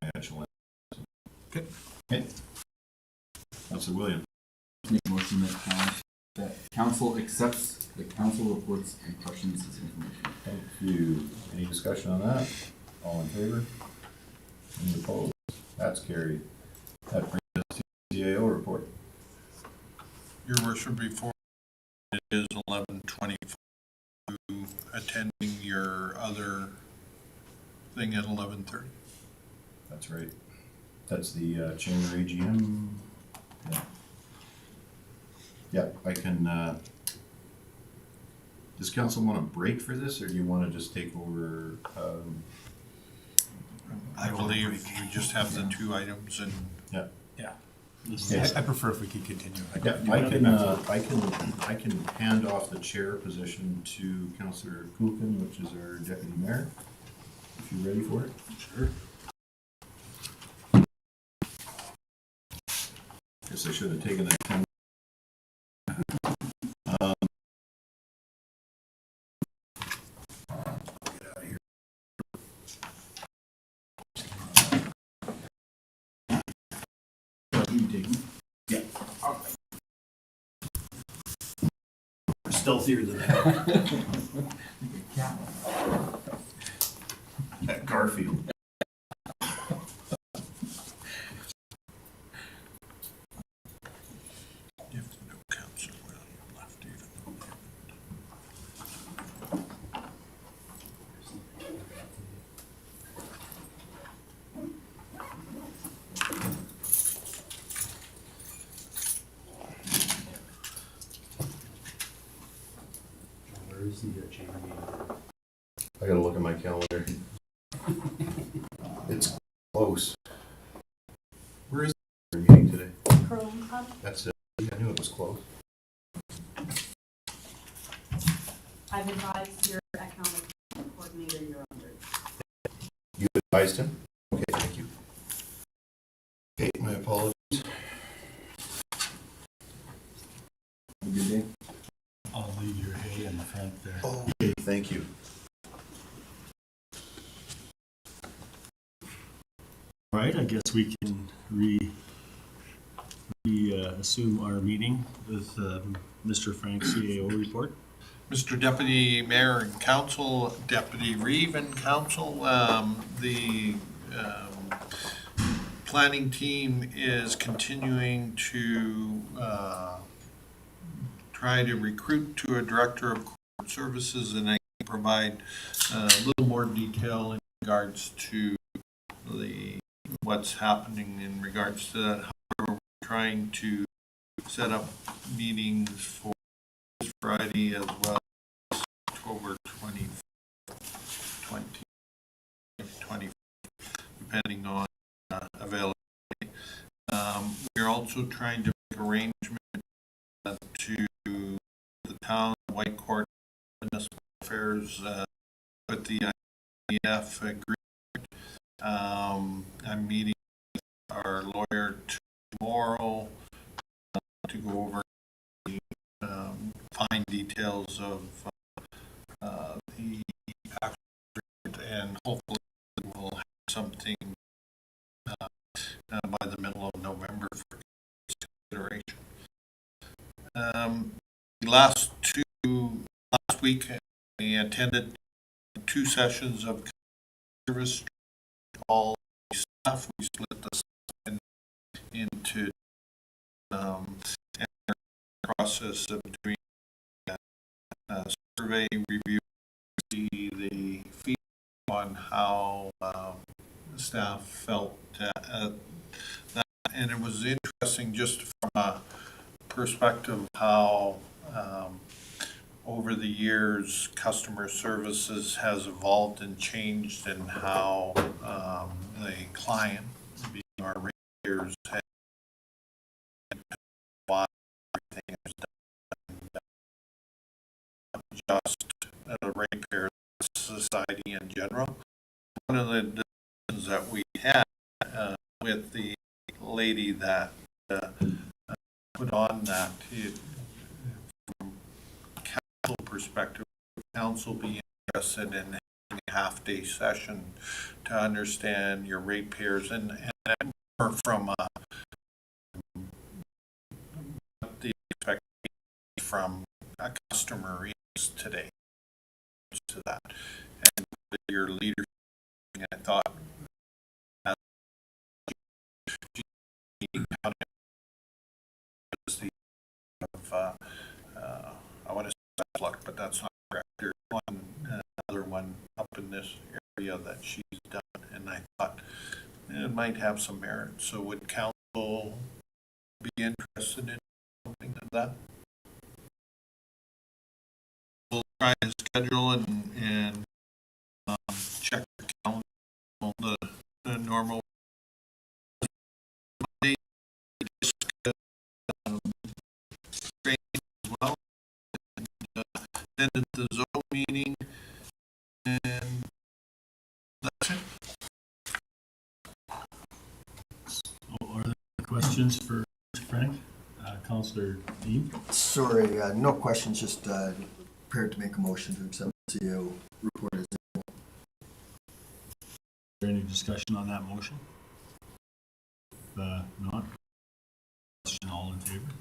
financial. Okay. Okay. Councilor Williams. Make a motion that council accepts the council reports and questions as information. Thank you. Any discussion on that? All in favor? Any opposed? That's carried. That brings us to the CAO report. Your worship, before it is 11:25, attending your other thing at 11:30. That's right. That's the chamber AGM. Yeah. Yeah, I can, does council want a break for this, or do you want to just take over? I believe we just have the 2 items and Yeah. Yeah. I prefer if we could continue. Yeah, I can hand off the chair position to Councillor Kuchen, which is our deputy mayor, if you're ready for it. Sure. Guess I should have taken that 10 stealthier than that. At Garfield. If no council will left even though they Where is the chamber meeting? I gotta look at my calendar. It's close. Where is the meeting today? Curling Club, That's it. I knew it was close. I've advised your economic coordinator you're under. You advised him? Okay, thank you. Okay, my apologies. Have a good day. I'll leave your hay in the front there. Okay, thank you. All right, I guess we can assume our meeting with Mr. Frank's CAO report. Mr. Deputy Mayor and Council, Deputy Reeve and Council, the planning team is continuing to try to recruit to a director of corporate services, and I can provide a little more detail in regards to what's happening in regards to that. However, we're trying to set up meetings for this Friday as well as October 2020, depending on availability. We're also trying to make arrangements to the town of Whitecourt Municipal Affairs with the IDF agreement. I'm meeting with our lawyer tomorrow to go over the fine details of the actual agreement, and hopefully we'll have something by the middle of November for consideration. Last week I attended 2 sessions of service. All staff, we split the staff into process of doing survey review, the feedback on how staff felt that, and it was interesting just from a perspective of how over the years customer services has evolved and changed, and how the client, being our ratepayers, has why everything is done, not just a ratepayer society in general. One of the discussions that we had with the lady that put on that, from council perspective, council be interested in having a half-day session to understand your ratepayers and more from the expectation from a customer is today to that, and your leadership. I thought as I want to say luck, but that's not correct. There's another one up in this area that she's done, and I thought it might have some merit. So would council be interested in something like that? We'll try to schedule and check the calendar on the normal Monday. Training as well, and attended the zone meeting, and that's it. Are there questions for Frank? Councillor Dean? Sorry, no questions, just prepared to make a motion to accept the CAO report as Is there any discussion on that motion? If not, question, all in favor?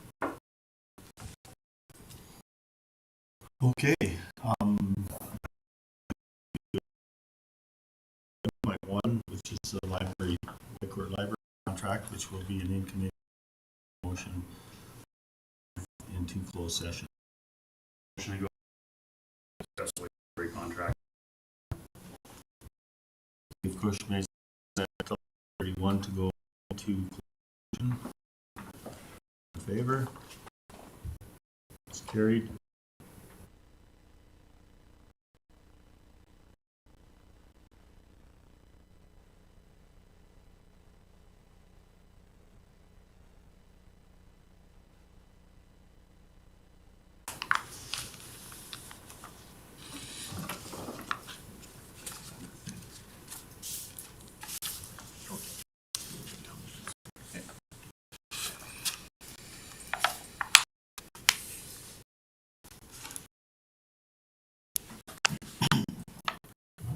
Okay, my one, which is the library, library contract, which will be an in-committee motion into closed session. Motion to go discuss library contract. Of course, makes 31 to go to conclusion. In favor? It's carried.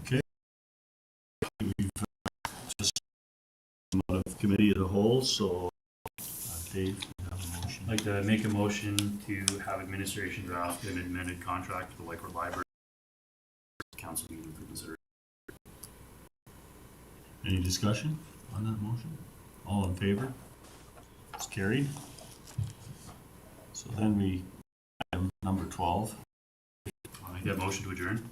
Okay. We've just come out of committee as a whole, so Dave, you have a motion. I'd like to make a motion to have administration draft an amended contract for the Lakewood Library. Council meeting for consideration. Any discussion on that motion? All in favor? It's carried. So then we, item number 12. I'll make that motion to adjourn.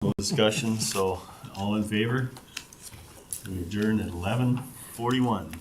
No discussion, so all in favor? We adjourn at 11:41.